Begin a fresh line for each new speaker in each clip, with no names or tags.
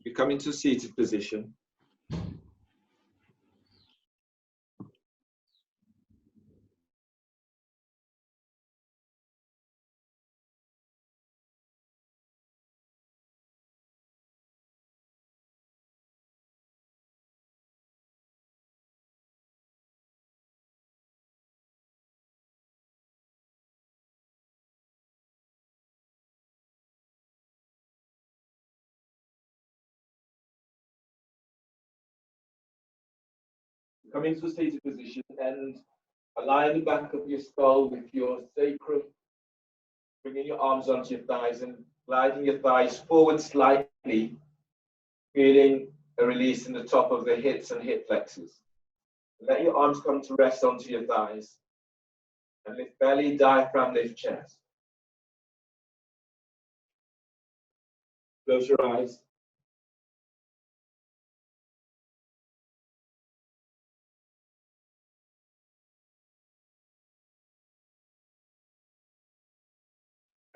You come into a seated position. Come into a seated position and align the back of your skull with your sacrum. Bringing your arms onto your thighs and gliding your thighs forward slightly, feeling a release in the top of the hips and hip flexors. Let your arms come to rest onto your thighs. And lift belly, diaphragm, lift chest. Close your eyes.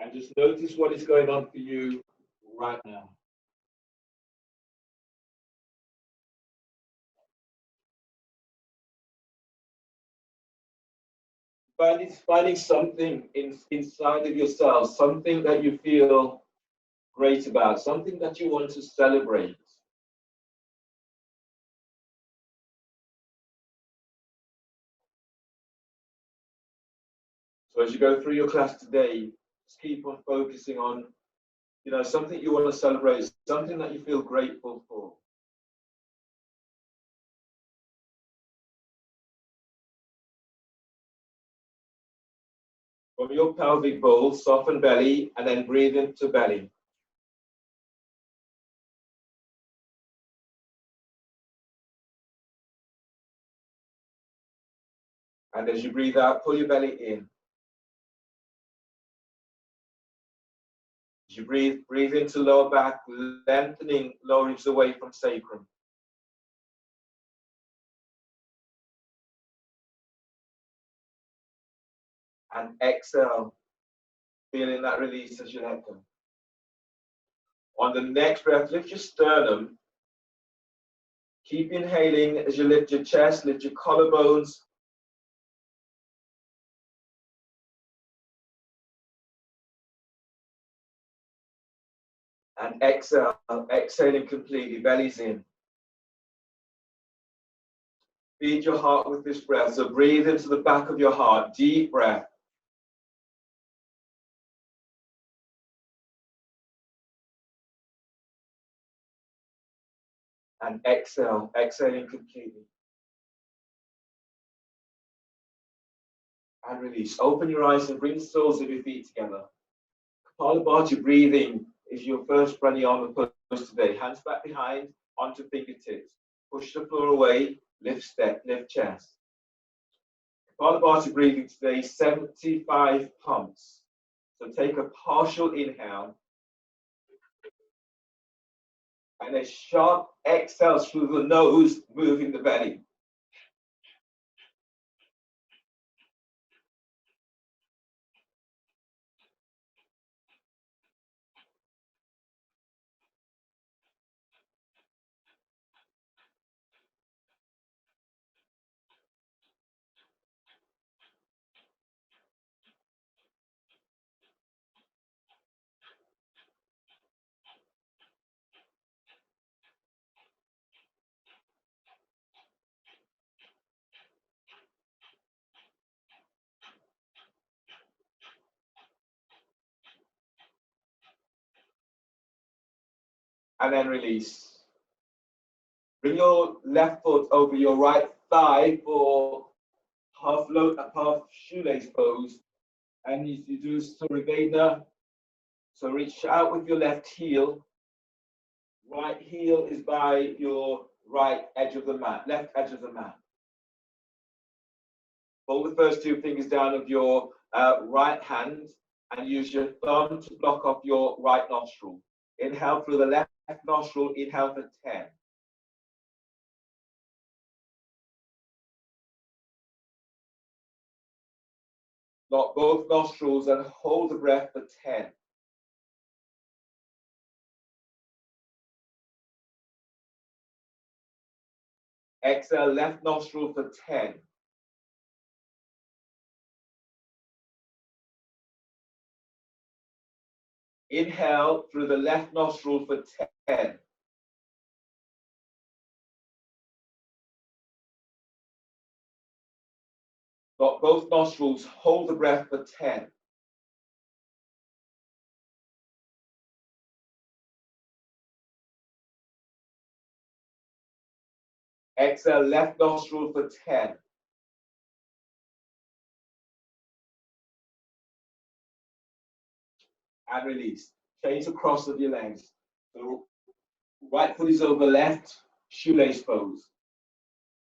And just notice what is going on for you right now. Finding something inside of yourself, something that you feel great about, something that you want to celebrate. So as you go through your class today, just keep on focusing on, something you want to celebrate, something that you feel grateful for. From your pelvic bowl, soften belly, and then breathe into belly. And as you breathe out, pull your belly in. As you breathe into lower back, lengthening lower ribs away from sacrum. And exhale, feeling that release as you let go. On the next breath, lift your sternum. Keep inhaling as you lift your chest, lift your collarbones. And exhale, exhaling completely, belly's in. Feed your heart with this breath. So breathe into the back of your heart, deep breath. And exhale, exhaling completely. And release. Open your eyes and bring the soles of your feet together. Kapalabhati breathing is your first pranayama pose today. Hands back behind, onto fingertips. Push the floor away, lift step, lift chest. Kapalabhati breathing today, 75 pumps. So take a partial inhale. And a sharp exhale through the nose, moving the belly. And then release. Bring your left foot over your right thigh for half shoelace pose. And you do Surya. So reach out with your left heel. Right heel is by your right edge of the mat, left edge of the mat. Pull the first two fingers down of your right hand and use your thumb to block off your right nostril. Inhale through the left nostril, inhale for 10. Lock both nostrils and hold the breath for 10. Exhale, left nostril for 10. Inhale through the left nostril for 10. Got both nostrils, hold the breath for 10. Exhale, left nostril for 10. And release. Change the cross of your legs. So right foot is over left, shoelace pose.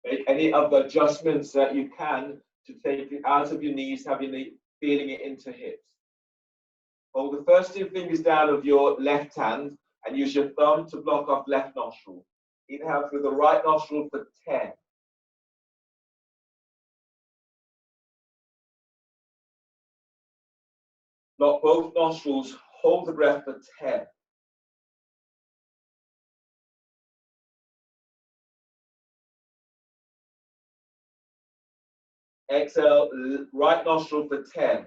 Make any of the adjustments that you can to take it out of your knees, feeling it into hips. Hold the first two fingers down of your left hand and use your thumb to block off left nostril. Inhale through the right nostril for 10. Block both nostrils, hold the breath for 10. Exhale, right nostril for 10.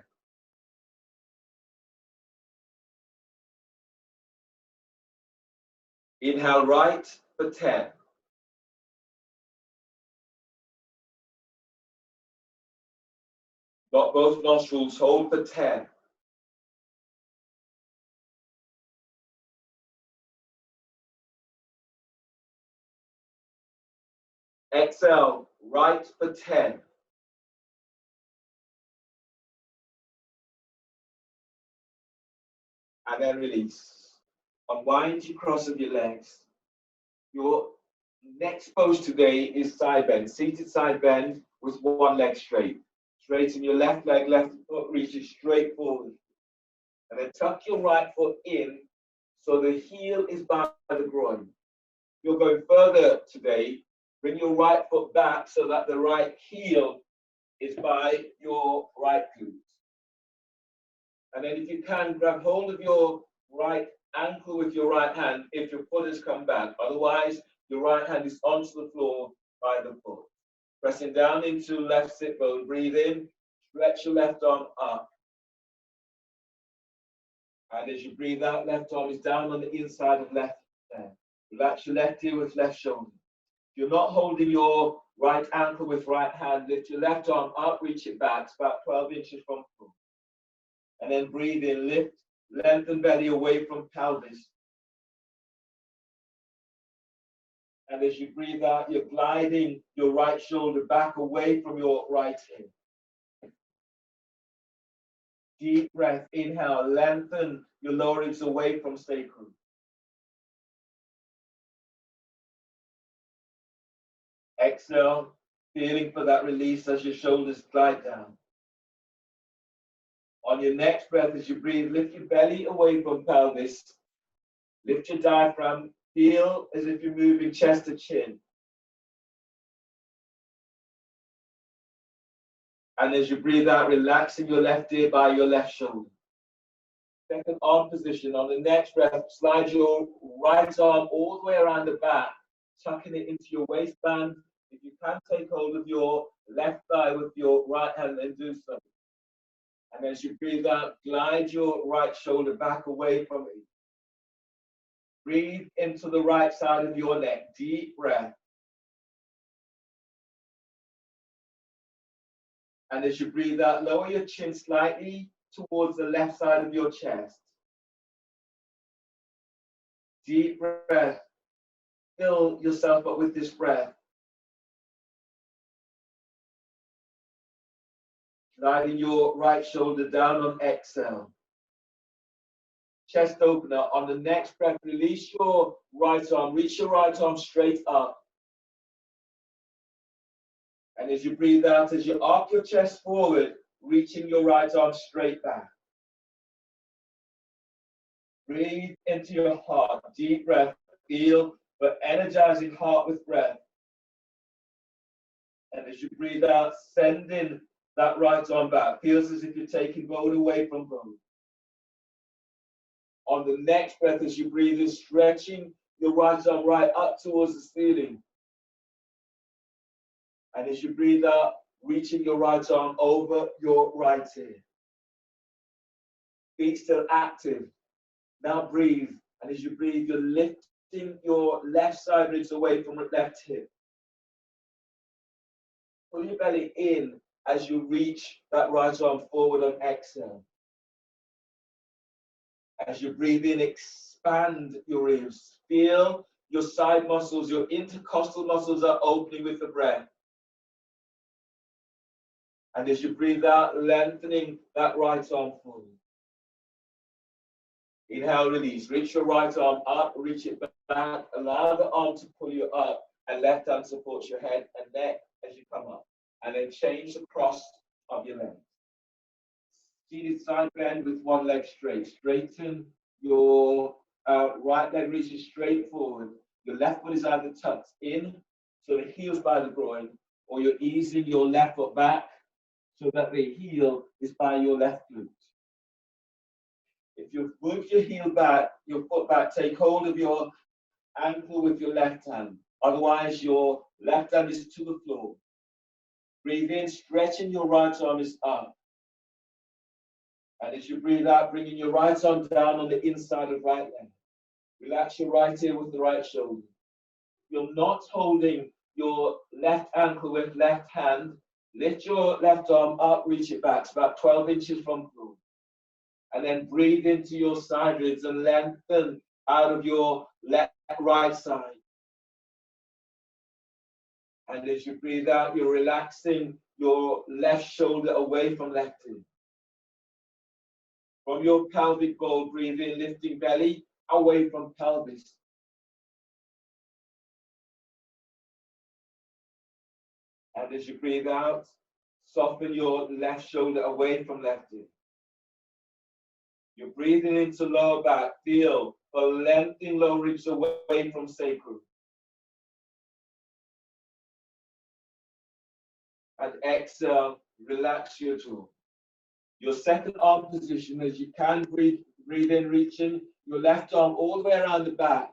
Inhale, right for 10. Block both nostrils, hold for 10. Exhale, right for 10. And then release. Unwind your cross of your legs. Your next pose today is side bend, seated side bend with one leg straight. Straighten your left leg, left foot reaches straight forward. And then tuck your right foot in so the heel is by the groin. You're going further today. Bring your right foot back so that the right heel is by your right glute. And then if you can, grab hold of your right ankle with your right hand if your foot has come back. Otherwise, your right hand is onto the floor by the foot. Pressing down into left sit bone. Breathe in, stretch your left arm up. And as you breathe out, left arm is down on the inside of left hand. Relax your left ear with left shoulder. If you're not holding your right ankle with right hand, lift your left arm up, reach it back. It's about 12 inches from the floor. And then breathe in, lift, lengthen belly away from pelvis. And as you breathe out, you're gliding your right shoulder back away from your right hip. Deep breath, inhale, lengthen your lower ribs away from sacrum. Exhale, feeling for that release as your shoulders glide down. On your next breath, as you breathe, lift your belly away from pelvis. Lift your diaphragm. Feel as if you're moving chest to chin. And as you breathe out, relaxing your left ear by your left shoulder. Second arm position. On the next breath, slide your right arm all the way around the back, tucking it into your waistband. If you can, take hold of your left thigh with your right hand, then do so. And as you breathe out, glide your right shoulder back away from it. Breathe into the right side of your neck. Deep breath. And as you breathe out, lower your chin slightly towards the left side of your chest. Deep breath. Fill yourself up with this breath. Sliding your right shoulder down on exhale. Chest opener. On the next breath, release your right arm. Reach your right arm straight up. And as you breathe out, as you arc your chest forward, reaching your right arm straight back. Breathe into your heart. Deep breath. Feel the energizing heart with breath. And as you breathe out, sending that right arm back. Feels as if you're taking bone away from bone. On the next breath, as you breathe in, stretching your right arm right up towards the ceiling. And as you breathe out, reaching your right arm over your right ear. Feet still active. Now breathe. And as you breathe, you're lifting your left side ribs away from the left hip. Pull your belly in as you reach that right arm forward on exhale. As you breathe in, expand your ribs. Feel your side muscles, your intercostal muscles are opening with the breath. And as you breathe out, lengthening that right arm forward. Inhale, release. Reach your right arm up, reach it back. Allow the arm to pull you up, and left hand supports your head and neck as you come up. And then change the cross of your legs. Seated side bend with one leg straight. Straighten your right leg reaches straight forward. Your left foot is either tucked in, so the heel's by the groin, or you're easing your left foot back so that the heel is by your left glute. If you move your heel back, your foot back, take hold of your ankle with your left hand. Otherwise, your left hand is to the floor. Breathe in, stretching your right arm is up. And as you breathe out, bringing your right arm down on the inside of right leg. Relax your right ear with the right shoulder. You're not holding your left ankle with left hand. Lift your left arm up, reach it back. It's about 12 inches from the floor. And then breathe into your side ribs and lengthen out of your right side. And as you breathe out, you're relaxing your left shoulder away from left ear. From your pelvic bowl, breathe in, lifting belly away from pelvis. And as you breathe out, soften your left shoulder away from left ear. You're breathing into lower back. Feel the lengthening lower ribs away from sacrum. And exhale, relax your jaw. Your second arm position, as you can breathe in, reaching your left arm all the way around the back.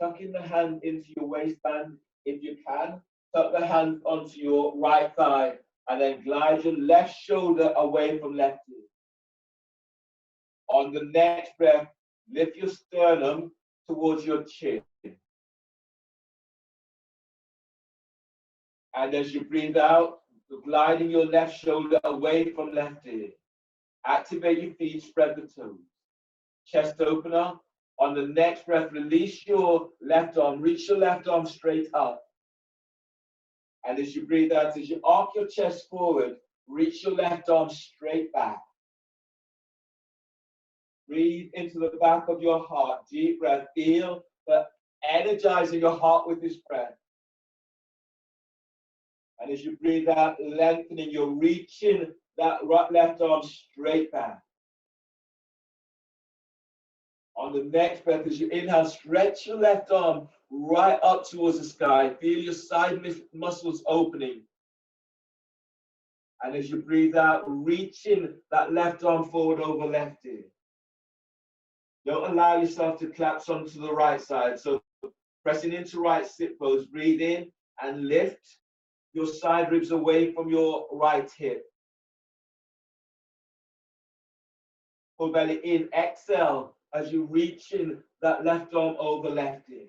Tucking the hand into your waistband if you can. Tuck the hand onto your right thigh and then glide your left shoulder away from left ear. On the next breath, lift your sternum towards your chin. And as you breathe out, you're gliding your left shoulder away from left ear. Activate your feet, spread the toes. Chest opener. On the next breath, release your left arm. Reach your left arm straight up. And as you breathe out, as you arc your chest forward, reach your left arm straight back. Breathe into the back of your heart. Deep breath. Feel the energizing your heart with this breath. And as you breathe out, lengthening, you're reaching that left arm straight back. On the next breath, as you inhale, stretch your left arm right up towards the sky. Feel your side muscles opening. And as you breathe out, reaching that left arm forward over left ear. Don't allow yourself to collapse onto the right side. So pressing into right sit pose, breathe in and lift your side ribs away from your right hip. Pull belly in, exhale as you reach in that left arm over left ear.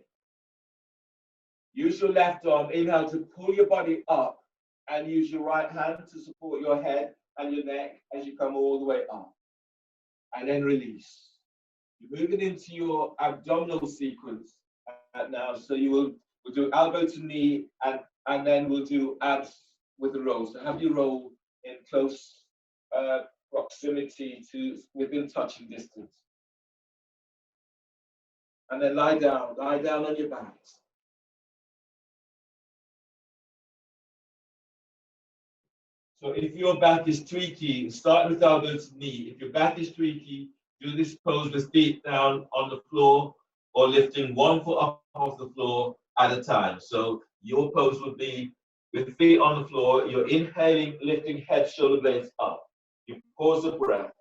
Use your left arm, inhale to pull your body up and use your right hand to support your head and your neck as you come all the way up. And then release. You're moving into your abdominal sequence now. So we'll do elbow to knee and then we'll do abs with the roll. So have you roll in close proximity to within touching distance. And then lie down on your back. So if your back is tweaky, start with elbow to knee. If your back is tweaky, do this pose with feet down on the floor or lifting one foot up off the floor at a time. So your pose would be with feet on the floor, you're inhaling, lifting head, shoulder blades up. You pause the breath.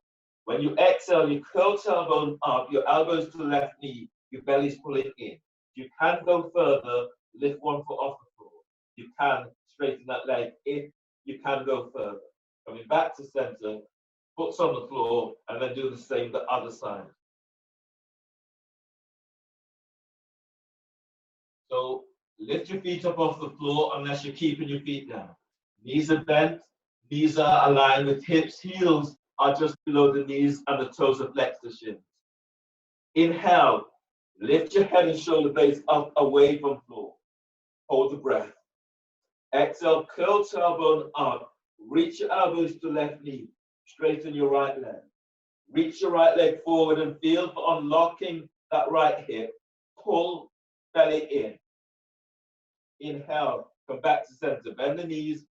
When you exhale, you curl tailbone up, your elbows to the left knee, your belly's pulling in. You can go further, lift one foot off the floor. You can straighten that leg if you can go further. Coming back to center, foot's on the floor, and then do the same the other side. So lift your feet up off the floor unless you're keeping your feet down. Knees are bent, knees are aligned with hips, heels are just below the knees and the toes are flexed the shins. Inhale, lift your head and shoulder blades up away from floor. Hold the breath. Exhale, curl tailbone up. Reach your elbows to left knee. Straighten your right leg. Reach your right leg forward and feel for unlocking that right hip. Pull belly in. Inhale, come back to center. Bend the knees,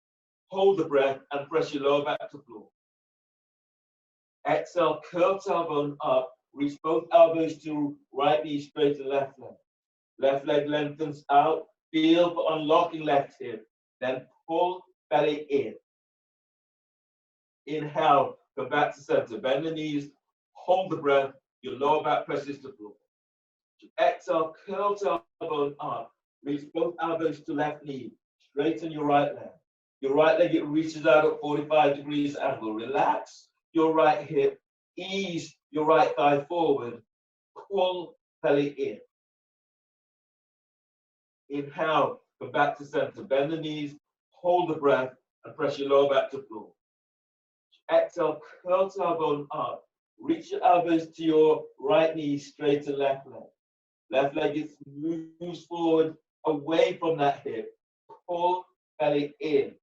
hold the breath, and press your lower back to floor. Exhale, curl tailbone up. Reach both elbows to right knee, straighten left leg. Left leg lengthens out. Feel for unlocking left hip. Then pull belly in. Inhale, come back to center. Bend the knees, hold the breath. Your lower back presses to floor. Exhale, curl tailbone up. Reach both elbows to left knee. Straighten your right leg. Your right leg, it reaches out at 45 degrees angle. Relax your right hip. Ease your right thigh forward. Pull belly in. Inhale, come back to center. Bend the knees, hold the breath, and press your lower back to floor. Exhale, curl tailbone up. Reach your elbows to your right knee, straighten left leg. Left leg moves forward away from that hip. Pull belly in.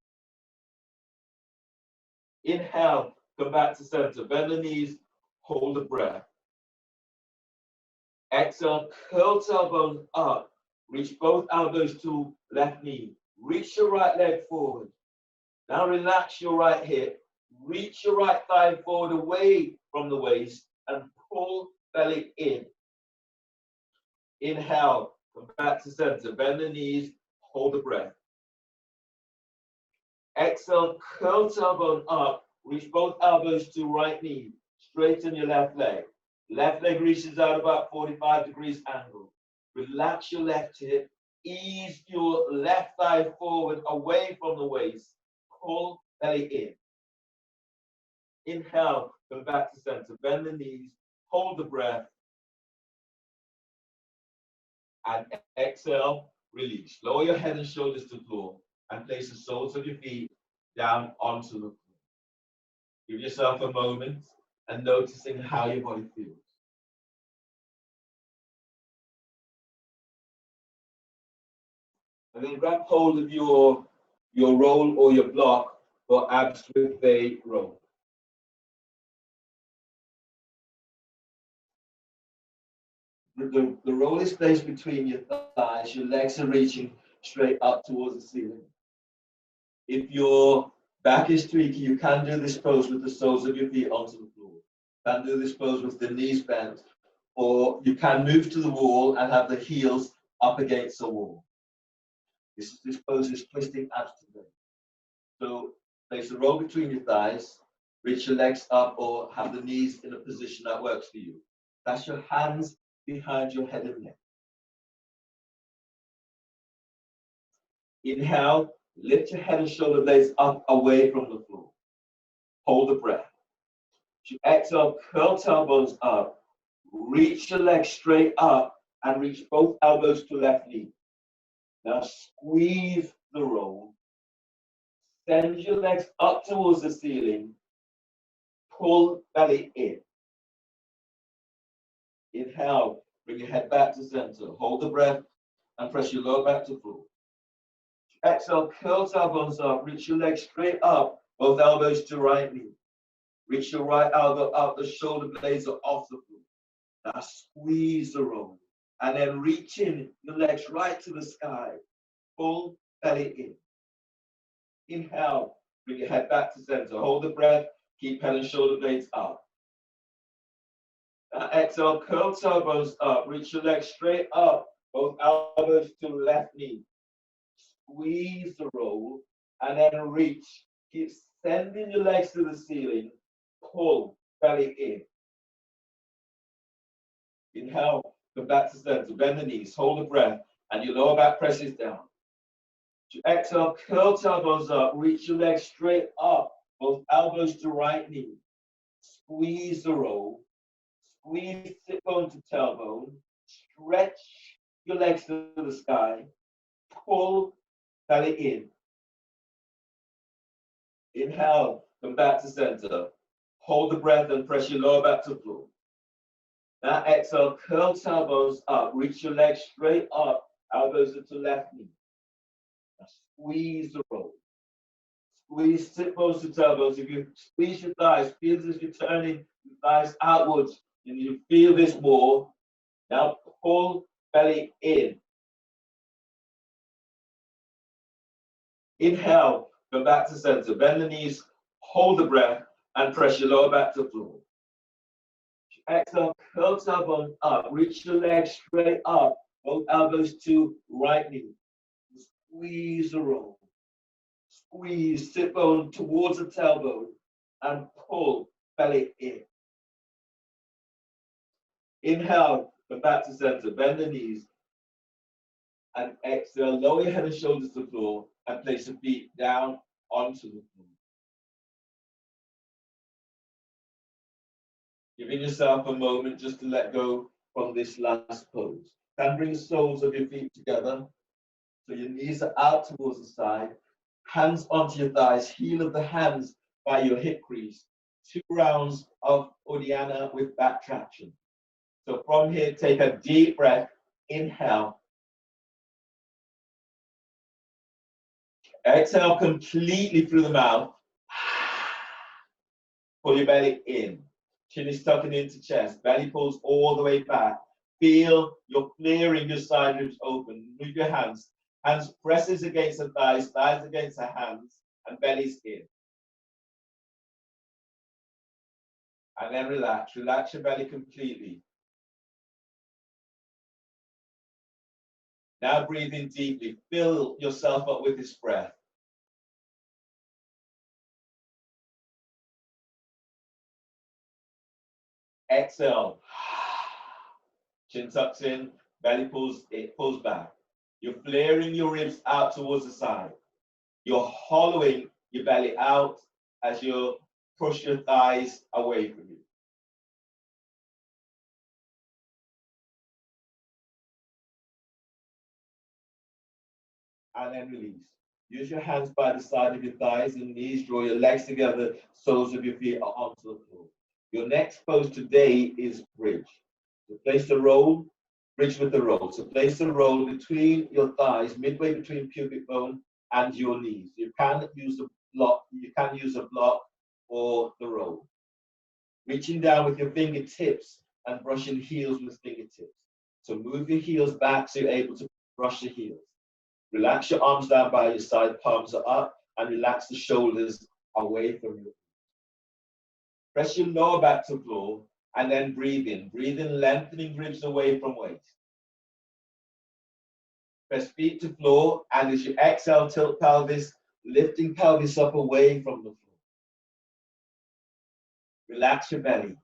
Inhale, come back to center. Bend the knees, hold the breath. Exhale, curl tailbone up. Reach both elbows to left knee. Reach your right leg forward. Now relax your right hip. Reach your right thigh forward away from the waist and pull belly in. Inhale, come back to center. Bend the knees, hold the breath. Exhale, curl tailbone up. Reach both elbows to right knee. Straighten your left leg. Left leg reaches out about 45 degrees angle. Relax your left hip. Ease your left thigh forward away from the waist. Pull belly in. Inhale, come back to center. Bend the knees, hold the breath. And exhale, release. Lower your head and shoulders to the floor and place the soles of your feet down onto the floor. Give yourself a moment and noticing how your body feels. And then grab hold of your roll or your block for abs with a roll. The roll is placed between your thighs. Your legs are reaching straight up towards the ceiling. If your back is tweaky, you can do this pose with the soles of your feet onto the floor. You can do this pose with the knees bent, or you can move to the wall and have the heels up against the wall. This pose is twisting abs today. So place the roll between your thighs, reach your legs up, or have the knees in a position that works for you. That's your hands behind your head and neck. Inhale, lift your head and shoulder blades up away from the floor. Hold the breath. To exhale, curl tailbones up. Reach your legs straight up and reach both elbows to left knee. Now squeeze the roll. Send your legs up towards the ceiling. Pull belly in. Inhale, bring your head back to center. Hold the breath and press your lower back to floor. Exhale, curl tailbones up. Reach your legs straight up, both elbows to right knee. Reach your right elbow up, the shoulder blades are off the floor. Now squeeze the roll. And then reach in your legs right to the sky. Pull belly in. Inhale, bring your head back to center. Hold the breath, keep head and shoulder blades up. Now exhale, curl tailbones up. Reach your legs straight up, both elbows to left knee. Squeeze the roll and then reach. Keep sending your legs to the ceiling. Pull belly in. Inhale, come back to center. Bend the knees, hold the breath, and your lower back presses down. Exhale, curl tailbones up, reach your legs straight up, both elbows to right knee. Squeeze the roll, squeeze sit bone to tailbone, stretch your legs to the sky, pull belly in. Inhale, come back to center. Hold the breath and press your lower back to floor. Now exhale, curl tailbones up, reach your legs straight up, elbows to left knee. Now squeeze the roll. Squeeze sit bones to tailbones. If you squeeze your thighs, feel as if you're turning your thighs outwards, and you feel this more. Now pull belly in. Inhale, go back to center. Bend the knees, hold the breath, and press your lower back to floor. Exhale, curl tailbone up. Reach your legs straight up. Both elbows to right knee. Squeeze the roll. Squeeze sit bone towards the tailbone and pull belly in. Inhale, come back to center. Bend the knees. And exhale, lower your head and shoulders to the floor and place your feet down onto the floor. Giving yourself a moment just to let go from this last pose. Then bring the soles of your feet together. So your knees are out towards the side. Hands onto your thighs, heel of the hands by your hip crease. 2 rounds of Uddiyana with back traction. So from here, take a deep breath. Inhale. Exhale completely through the mouth. Pull your belly in. Chin is tucking into chest. Belly pulls all the way back. Feel you're clearing your side ribs open. Move your hands. Hands presses against the thighs, thighs against the hands, and belly's in. And then relax. Relax your belly completely. Now breathe in deeply. Fill yourself up with this breath. Exhale. Chin tucks in, belly pulls, it pulls back. You're flaring your ribs out towards the side. You're hollowing your belly out as you push your thighs away from you. And then release. Use your hands by the side of your thighs and knees. Draw your legs together. Soles of your feet are onto the floor. Your next pose today is bridge. So place the roll, bridge with the roll. So place the roll between your thighs, midway between pubic bone and your knees. You can use a block. You can use a block or the roll. Reaching down with your fingertips and brushing heels with fingertips. So move your heels back so you're able to brush the heels. Relax your arms down by your side, palms are up, and relax the shoulders away from you. Press your lower back to floor, and then breathe in. Breathe in, lengthening ribs away from waist. Press feet to floor, and as you exhale, tilt pelvis, lifting pelvis up away from the floor. Relax your belly,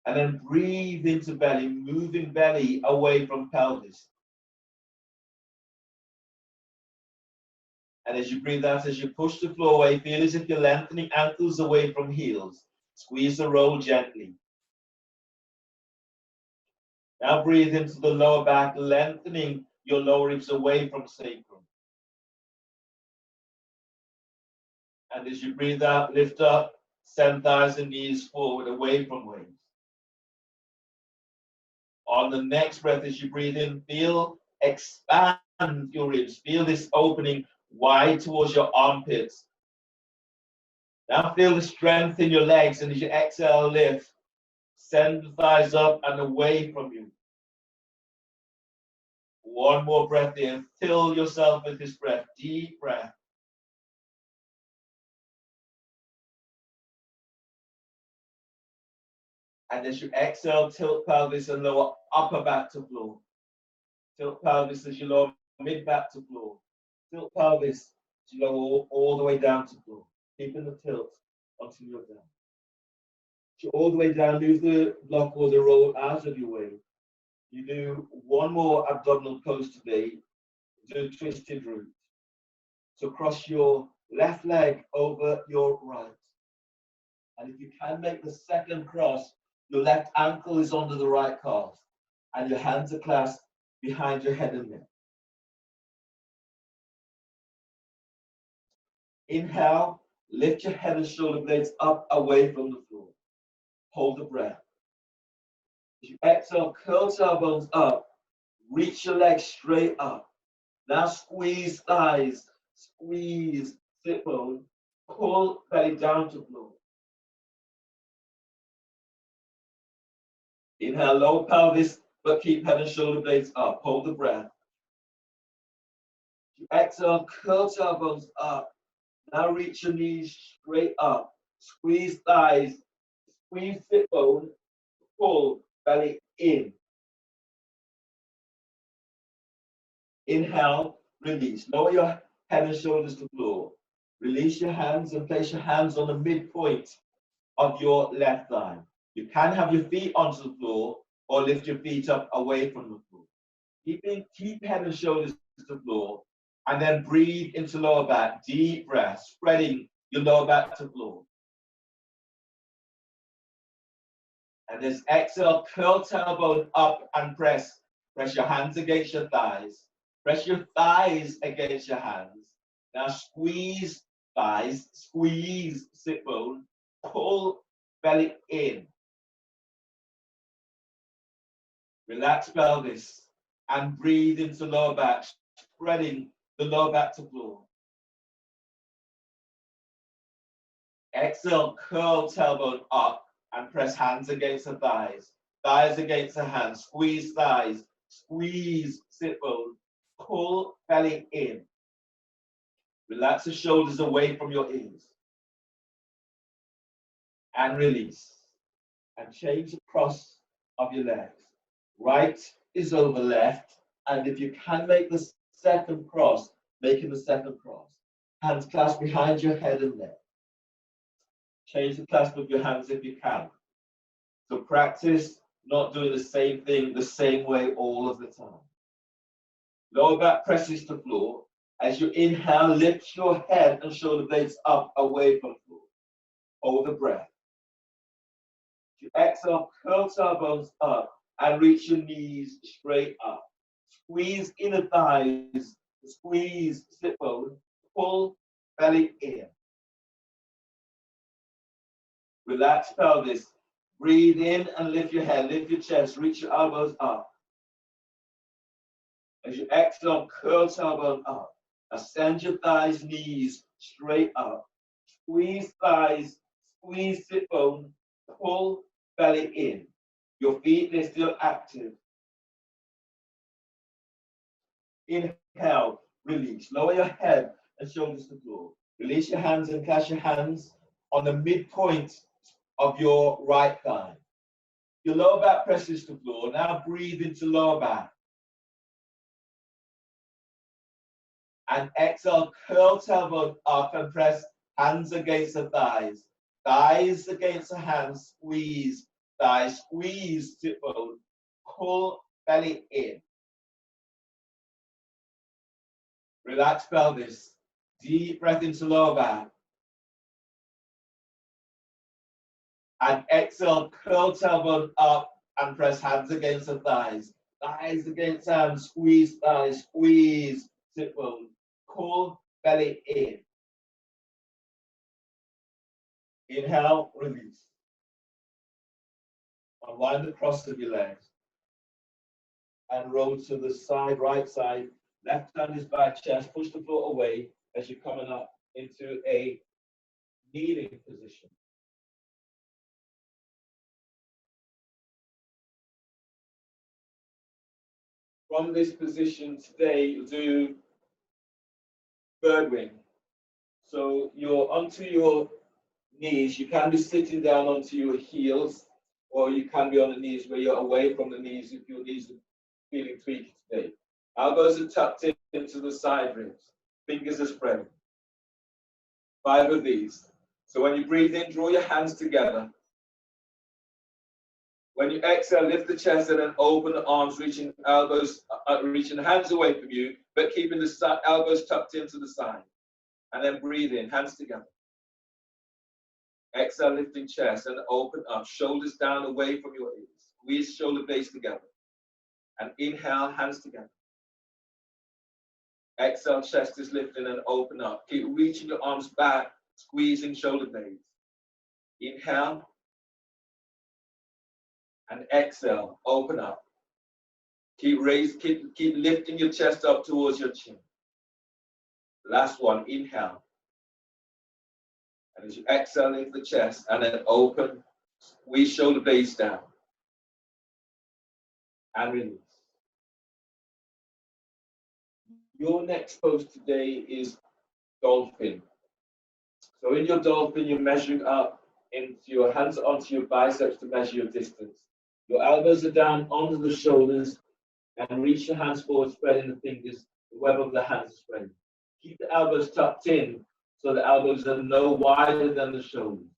and then breathe into belly, moving belly away from pelvis. And as you breathe out, as you push the floor away, feel as if you're lengthening ankles away from heels. Squeeze the roll gently. Now breathe into the lower back, lengthening your lower ribs away from sacrum. And as you breathe out, lift up, send thighs and knees forward, away from waist. On the next breath, as you breathe in, feel, expand your ribs. Feel this opening wide towards your armpits. Now feel the strength in your legs, and as you exhale, lift. Send the thighs up and away from you. One more breath in. Fill yourself with this breath. Deep breath. And as you exhale, tilt pelvis and lower upper back to floor. Tilt pelvis as you lower mid back to floor. Tilt pelvis as you lower all the way down to floor. Keeping the tilt until you're down. As you're all the way down, move the block or the roll out of your way. You do one more abdominal pose today. Do a twisted root. So cross your left leg over your right. And if you can make the second cross, your left ankle is under the right calf. And your hands are clasped behind your head and neck. Inhale, lift your head and shoulder blades up away from the floor. Hold the breath. As you exhale, curl tailbones up. Reach your legs straight up. Now squeeze thighs. Squeeze sit bone. Pull belly down to floor. Inhale, lower pelvis, but keep head and shoulder blades up. Hold the breath. You exhale, curl tailbones up. Now reach your knees straight up. Squeeze thighs. Squeeze sit bone. Pull belly in. Inhale, release. Lower your head and shoulders to the floor. Release your hands and place your hands on the midpoint of your left thigh. You can have your feet onto the floor or lift your feet up away from the floor. Keep head and shoulders to the floor and then breathe into lower back. Deep breath, spreading your lower back to the floor. And as exhale, curl tailbone up and press. Press your hands against your thighs. Press your thighs against your hands. Now squeeze thighs, squeeze sit bone, pull belly in. Relax pelvis and breathe into lower back, spreading the lower back to floor. Exhale, curl tailbone up and press hands against the thighs. Thighs against the hands. Squeeze thighs. Squeeze sit bone. Pull belly in. Relax the shoulders away from your ears. And release. And change the cross of your legs. Right is over left. And if you can make the second cross, making the second cross. Hands clasped behind your head and neck. Change the clasp of your hands if you can. So practice not doing the same thing the same way all of the time. Lower back presses to floor. As you inhale, lift your head and shoulder blades up away from the floor. Hold the breath. As you exhale, curl tailbones up and reach your knees straight up. Squeeze inner thighs. Squeeze sit bone. Pull belly in. Relax pelvis. Breathe in and lift your head, lift your chest, reach your elbows up. As you exhale, curl tailbone up. Ascend your thighs, knees straight up. Squeeze thighs, squeeze sit bone, pull belly in. Your feet, they're still active. Inhale, release. Lower your head and shoulders to the floor. Release your hands and clasp your hands on the midpoint of your right thigh. Your lower back presses to the floor. Now breathe into lower back. And exhale, curl tailbone up and press hands against the thighs. Thighs against the hands, squeeze. Thighs, squeeze sit bone. Pull belly in. Relax pelvis. Deep breath into lower back. And exhale, curl tailbone up and press hands against the thighs. Thighs against hands, squeeze thighs, squeeze sit bone. Pull belly in. Inhale, release. Unwind the cross of your legs. And roll to the side, right side. Left hand is by chest. Push the floor away as you're coming up into a kneeling position. From this position today, you'll do bird wing. So you're onto your knees. You can be sitting down onto your heels, or you can be on the knees where you're away from the knees if your knees are feeling tweaky today. Elbows are tucked into the side ribs. Fingers are spread. 5 of these. So when you breathe in, draw your hands together. When you exhale, lift the chest and then open the arms, reaching elbows, reaching hands away from you, but keeping the elbows tucked into the side. And then breathe in, hands together. Exhale, lifting chest and open up, shoulders down away from your ears. Squeeze shoulder blades together. And inhale, hands together. Exhale, chest is lifting and open up. Keep reaching your arms back, squeezing shoulder blades. Inhale. And exhale, open up. Keep lifting your chest up towards your chin. Last one, inhale. And as you exhale, lift the chest and then open, squeeze shoulder blades down. And release. Your next pose today is dolphin. So in your dolphin, you're measuring up into your hands onto your biceps to measure your distance. Your elbows are down onto the shoulders and reach your hands forward, spreading the fingers. The web of the hands is spreading. Keep the elbows tucked in so the elbows are no wider than the shoulders.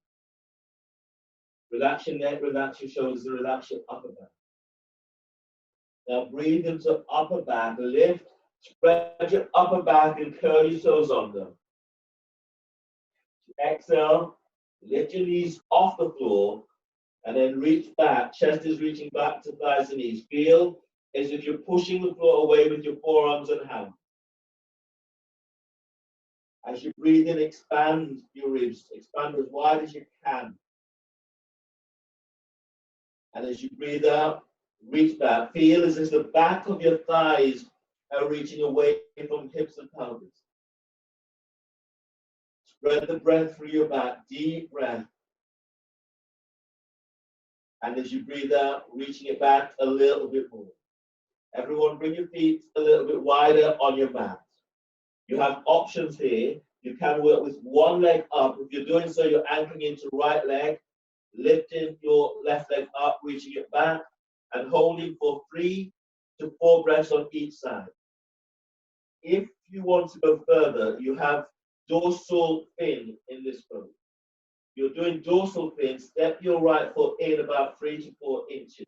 Relax your neck, relax your shoulders, and relax your upper back. Now breathe into upper back, lift, spread your upper back and curl your toes under. Exhale, lift your knees off the floor and then reach back. Chest is reaching back to thighs and knees. Feel as if you're pushing the floor away with your forearms and hands. As you breathe in, expand your ribs, expand as wide as you can. And as you breathe out, reach back. Feel as if the back of your thighs are reaching away from hips and pelvis. Spread the breath through your back, deep breath. And as you breathe out, reaching it back a little bit more. Everyone, bring your feet a little bit wider on your mat. You have options here. You can work with one leg up. If you're doing so, you're anchoring into right leg, lifting your left leg up, reaching it back, and holding for 3 to 4 breaths on each side. If you want to go further, you have dorsal fin in this pose. You're doing dorsal fin, step your right foot in about 3 to 4 inches.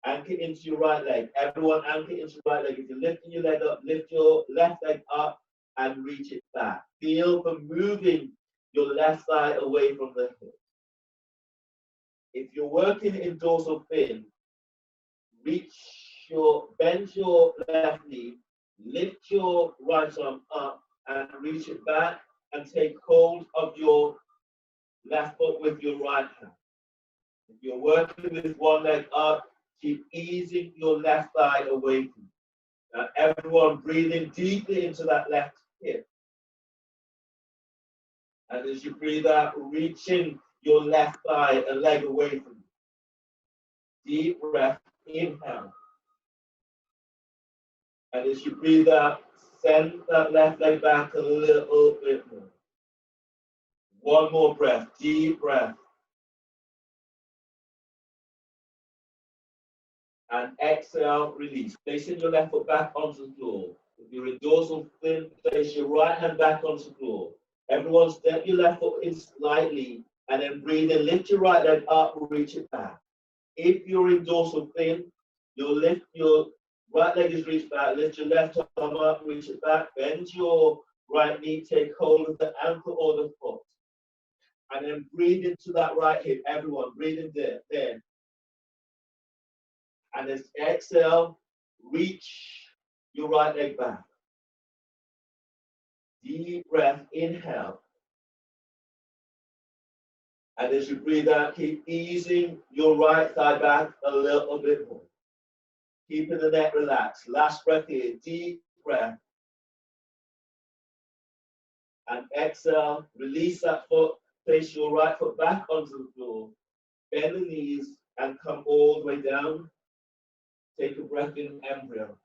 Anchor into your right leg. Everyone anchor into your right leg. If you're lifting your leg up, lift your left leg up and reach it back. Feel for moving your left thigh away from the hip. If you're working in dorsal fin, bend your left knee, lift your right arm up and reach it back and take hold of your left foot with your right hand. If you're working with one leg up, keep easing your left thigh away from you. Now everyone breathing deeply into that left hip. And as you breathe out, reaching your left thigh and leg away from you. Deep breath, inhale. And as you breathe out, send that left leg back a little bit more. One more breath, deep breath. And exhale, release. Placing your left foot back onto the floor. If you're in dorsal fin, place your right hand back onto the floor. Everyone step your left foot in slightly and then breathe in. Lift your right leg up, reach it back. If you're in dorsal fin, you'll lift your right leg is reached back, lift your left arm up, reach it back, bend your right knee, take hold of the ankle or the foot. And then breathe into that right hip. Everyone, breathe in there. And as exhale, reach your right leg back. Deep breath, inhale. And as you breathe out, keep easing your right thigh back a little bit more. Keeping the neck relaxed. Last breath here, deep breath. And exhale, release that foot, place your right foot back onto the floor. Bend the knees and come all the way down. Take a breath in, embryo.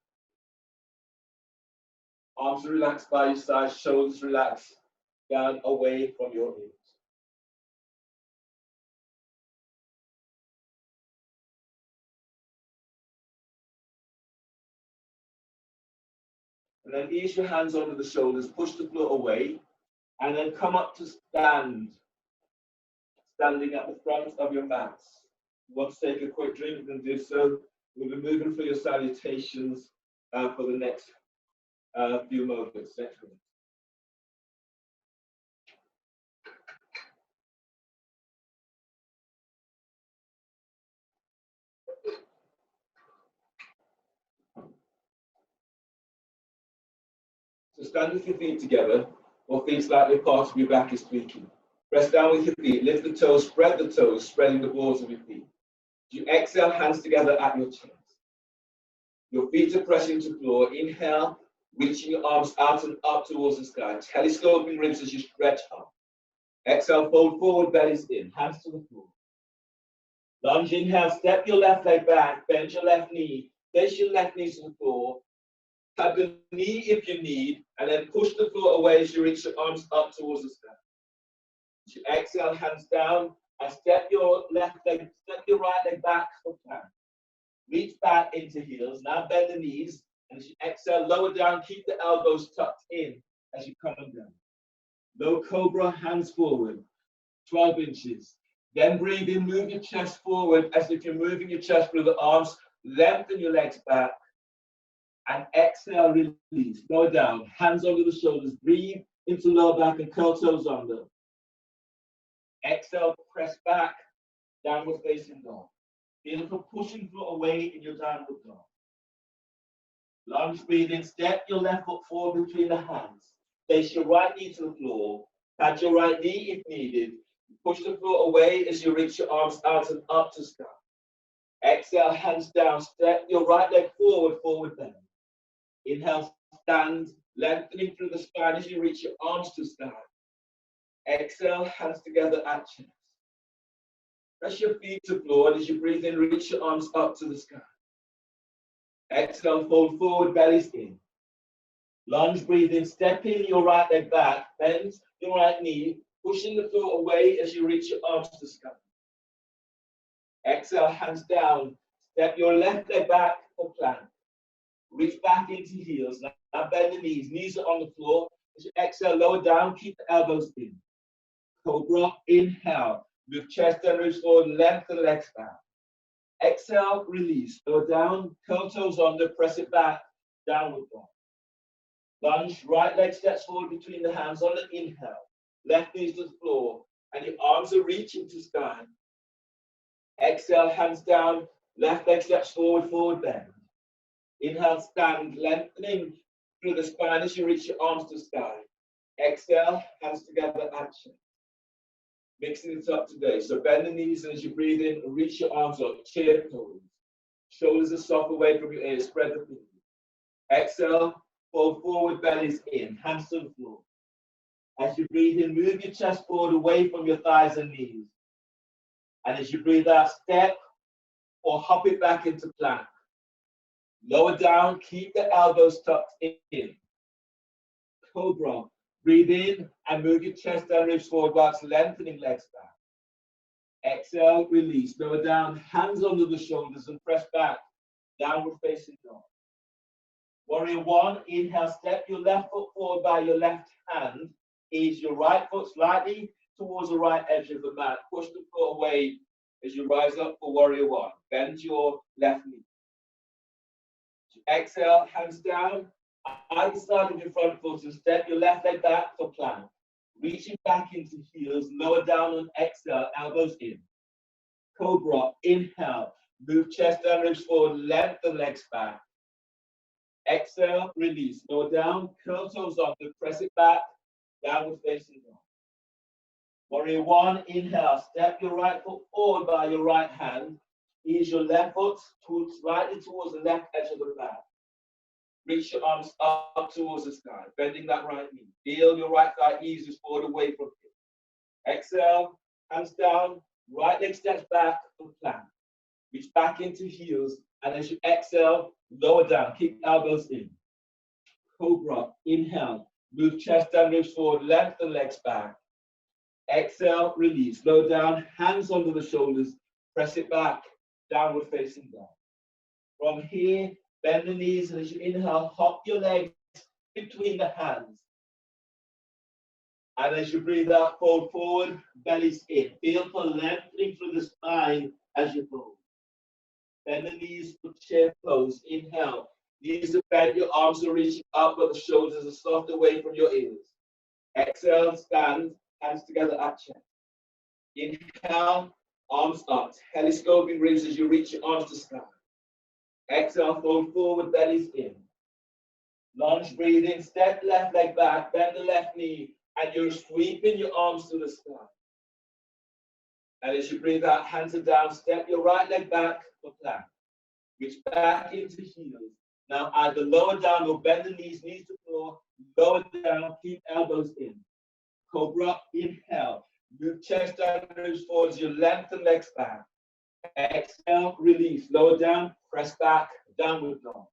Arms relaxed by your side, shoulders relaxed, down away from your ears. And then ease your hands under the shoulders, push the floor away, and then come up to stand. Standing at the front of your mats. You want to take a quick drink, you can do so. We'll be moving for your salutations for the next few moments. Next minute. stand with your feet together, or feet slightly apart if your back is tweaking. Press down with your feet, lift the toes, spreading the balls of your feet. As you exhale, hands together at your chest. Your feet are pressing to the floor. Inhale, reaching your arms out and up towards the sky. Telescoping ribs as you stretch up. Exhale, fold forward, bellies in, hands to the floor. Lunge, inhale, step your left leg back, bend your left knee, place your left knee to the floor. Tap the knee if you need, and then push the floor away as you reach your arms up towards the sky. As you exhale, hands down, and step your right leg back for plank. Reach back into heels. Now bend the knees, and as you exhale, lower down, keep the elbows tucked in as you come down. Low cobra, hands forward, 12 inches. Then breathe in, move your chest forward as if you're moving your chest through the arms. Lengthen your legs back. And exhale, release. Lower down, hands under the shoulders. Breathe into lower back and curl toes under. Exhale, press back, downward facing dog. Feel for pushing through away in your downward dog. Lunge, breathe in, step your left foot forward between the hands. Place your right knee to the floor. Pat your right knee if needed. Push the floor away as you reach your arms out and up to sky. Exhale, hands down. Step your right leg forward, forward bend. Inhale, stand, lengthening through the spine as you reach your arms to sky. Exhale, hands together at chest. Press your feet to the floor, and as you breathe in, reach your arms up to the sky. Exhale, fold forward, bellies in. Lunge, breathe in, step in your right leg back, bend your right knee, pushing the floor away as you reach your arms to the sky. Exhale, hands down. Step your left leg back for plank. Reach back into heels. Now bend the knees are on the floor. As you exhale, lower down, keep the elbows in. Cobra, inhale. Move chest and ribs forward, lengthen legs back. Exhale, release. Lower down, curl toes under, press it back, downward dog. Lunge, right leg steps forward between the hands on an inhale. Left knees to the floor, and your arms are reaching to sky. Exhale, hands down, left leg steps forward, forward bend. Inhale, stand, lengthening through the spine as you reach your arms to sky. Exhale, hands together, action. Mixing it up today. So bend the knees, and as you breathe in, reach your arms up, chair pose. Shoulders are soft away from your ears, spread the fingers. Exhale, fold forward, bellies in, hands to the floor. As you breathe in, move your chest forward away from your thighs and knees. And as you breathe out, step or hop it back into plank. Lower down, keep the elbows tucked in. Cobra. Breathe in and move your chest and ribs forward whilst lengthening legs back. Exhale, release. Lower down, hands under the shoulders and press back. Downward facing dog. Warrior one, inhale, step your left foot forward by your left hand. Ease your right foot slightly towards the right edge of the mat. Push the foot away as you rise up for warrior one. Bend your left knee. Exhale, hands down. Either side of your front foot and step your left leg back for plank. Reaching back into heels, lower down on exhale, elbows in. Cobra, inhale. Move chest and ribs forward, lengthen legs back. Exhale, release. Lower down, curl toes under, press it back, downward facing dog. Warrior one, inhale. Step your right foot forward by your right hand. Ease your left foot slightly towards the left edge of the mat. Reach your arms up towards the sky, bending that right knee. Feel your right thigh eases forward away from you. Exhale, hands down, right leg steps back for plank. Reach back into heels, and as you exhale, lower down, keep elbows in. Cobra, inhale, move chest and ribs forward, lengthen legs back. Exhale, release, lower down, hands under the shoulders, press it back, downward facing dog. From here, bend the knees, and as you inhale, hop your legs between the hands. And as you breathe out, fold forward, bellies in. Feel for lengthening through the spine as you fold. Bend the knees for chair pose. Inhale. Knees are bent, your arms are reaching up, but the shoulders are soft away from your ears. Exhale, stand, hands together at chest. Inhale, arms up, telescoping ribs as you reach your arms to sky. Exhale, fold forward, bellies in. Lunge, breathe in, step left leg back, bend the left knee, and you're sweeping your arms to the sky. And as you breathe out, hands are down, step your right leg back for plank. Reach back into heels. Now either lower down or bend the knees to floor, lower down, keep elbows in. Cobra, inhale. Move chest down, ribs forwards, you lengthen legs back. Exhale, release, lower down, press back, downward dog.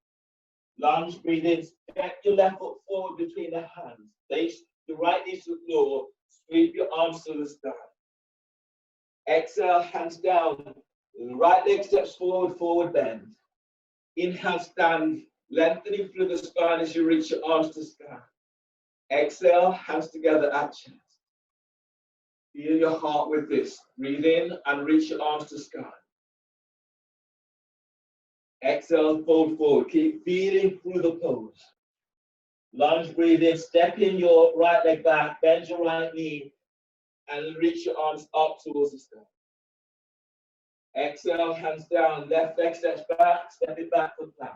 Lunge, breathe in, step your left foot forward between the hands. Place your right knee to the floor, sweep your arms to the sky. Exhale, hands down, right leg steps forward, forward bend. Inhale, stand, lengthening through the spine as you reach your arms to sky. Exhale, hands together at chest. Feel your heart with this. Breathe in and reach your arms to sky. Exhale, fold forward. Keep feeling through the pose. Lunge, breathe in, step in your right leg back, bend your right knee, and reach your arms up towards the sky. Exhale, hands down, left leg steps back, step it back for plank.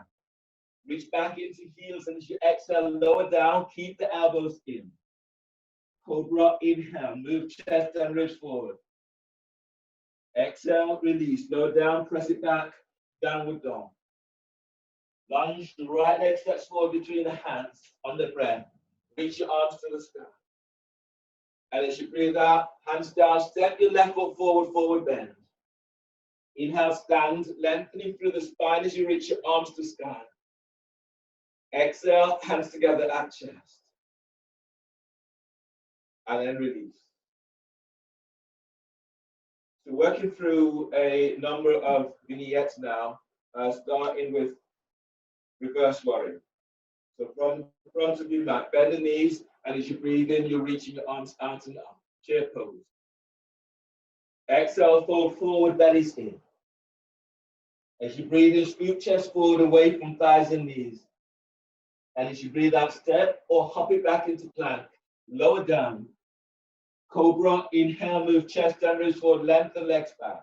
Reach back into heels, and as you exhale, lower down, keep the elbows in. Cobra, inhale, move chest and ribs forward. Exhale, release, lower down, press it back, downward dog. Lunge, the right leg steps forward between the hands on the breath. Reach your arms to the sky. And as you breathe out, hands down, step your left foot forward, forward bend. Inhale, stand, lengthening through the spine as you reach your arms to sky. Exhale, hands together at chest. And then release. So working through a number of vignettes now, starting with reverse warrior. So from the front of your mat, bend the knees, and as you breathe in, you're reaching your arms out and up. Chair pose. Exhale, fold forward, bellies in. As you breathe in, scoot chest forward away from thighs and knees. And as you breathe out, step or hop it back into plank. Lower down. Cobra, inhale, move chest and ribs forward, lengthen legs back.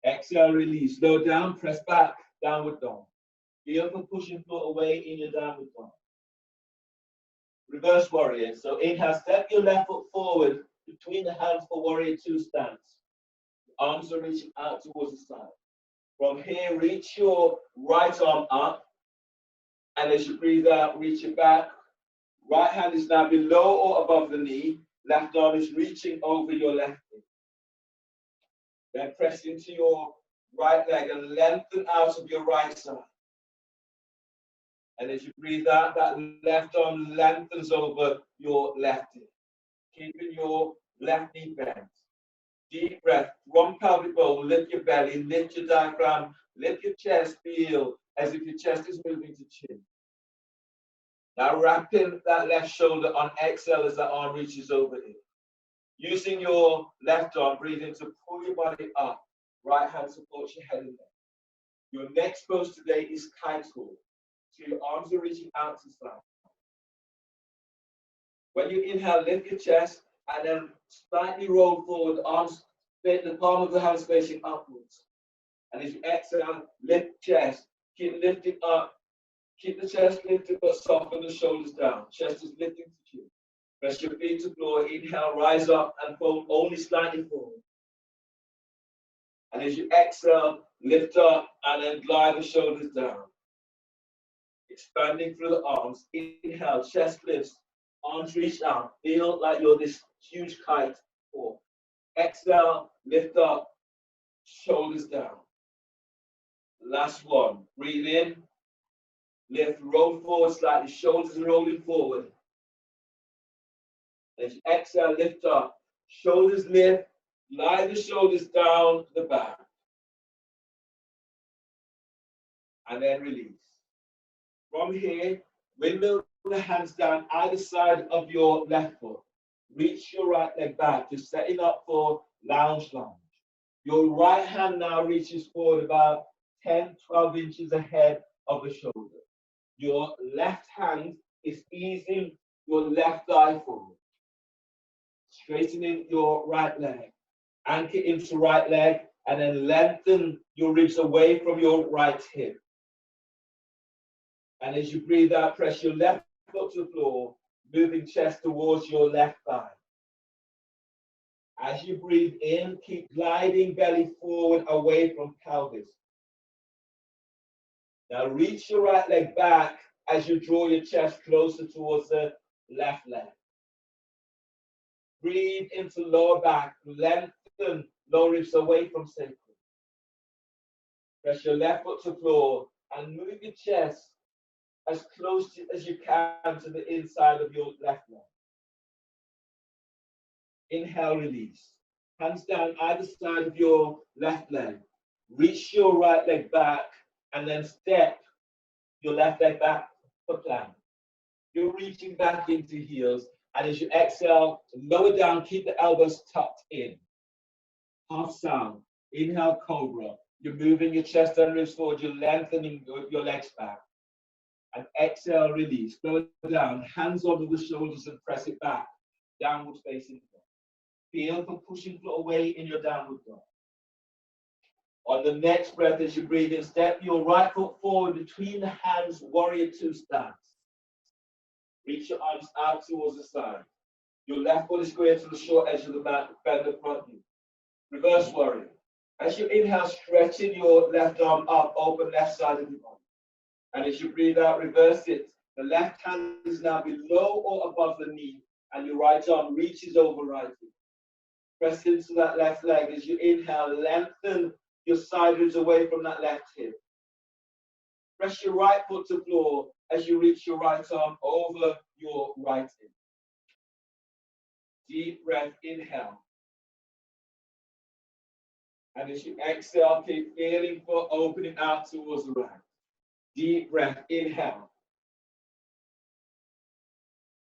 Exhale, release. Lower down, press back, downward dog. Feel for pushing floor away in your downward dog. Reverse warrior. So inhale, step your left foot forward between the hands for warrior two stance. Arms are reaching out towards the side. From here, reach your right arm up. And as you breathe out, reach it back. Right hand is now below or above the knee. Left arm is reaching over your left knee. Then press into your right leg and lengthen out of your right side. And as you breathe out, that left arm lengthens over your left knee. Keeping your left knee bent. Deep breath, from pelvic bowl, lift your belly, lift your diaphragm, lift your chest, feel as if your chest is moving to chin. Now wrapping that left shoulder on exhale as that arm reaches over it. Using your left arm, breathe in to pull your body up. Right hand supports your head and neck. Your next pose today is kite hold. So your arms are reaching out to side. When you inhale, lift your chest and then slightly roll forward, arms, the palm of the hands facing upwards. And as you exhale, lift chest, keep lifting up, keep the chest lifted but soften the shoulders down. Chest is lifting to chin. Press your feet to floor, inhale, rise up and fold only slightly forward. And as you exhale, lift up and then glide the shoulders down. Expanding through the arms, inhale, chest lifts, arms reach out, feel like you're this huge kite. Four. Exhale, lift up, shoulders down. Last one, breathe in, lift, roll forward slightly, shoulders rolling forward. As you exhale, lift up, shoulders lift, lie the shoulders down the back. And then release. From here, windmill the hands down either side of your left foot. Reach your right leg back, just setting up for lounge lunge. Your right hand now reaches forward about 10, 12 inches ahead of the shoulder. Your left hand is easing your left thigh forward. Straightening your right leg. Anchor into right leg and then lengthen your ribs away from your right hip. And as you breathe out, press your left foot to the floor, moving chest towards your left thigh. As you breathe in, keep gliding belly forward away from pelvis. Now reach your right leg back as you draw your chest closer towards the left leg. Breathe into lower back, lengthen lower ribs away from sacrum. Press your left foot to the floor and move your chest as close as you can to the inside of your left leg. Inhale, release. Hands down either side of your left leg. Reach your right leg back and then step your left leg back for plank. You're reaching back into heels, and as you exhale, lower down, keep the elbows tucked in. Half sound. Inhale, cobra. You're moving your chest and ribs forward, you're lengthening your legs back. And exhale, release. Lower down, hands over the shoulders and press it back. Downward facing dog. Feel for pushing foot away in your downward dog. On the next breath, as you breathe in, step your right foot forward between the hands, warrior two stance. Reach your arms out towards the side. Your left foot is going to the short edge of the mat, bend the front knee. Reverse warrior. As you inhale, stretching your left arm up, open left side of the body. And as you breathe out, reverse it. The left hand is now below or above the knee, and your right arm reaches over right hip. Press into that left leg. As you inhale, lengthen your side ribs away from that left hip. Press your right foot to the floor as you reach your right arm over your right hip. Deep breath, inhale. And as you exhale, keep feeling for opening out towards the right. Deep breath, inhale.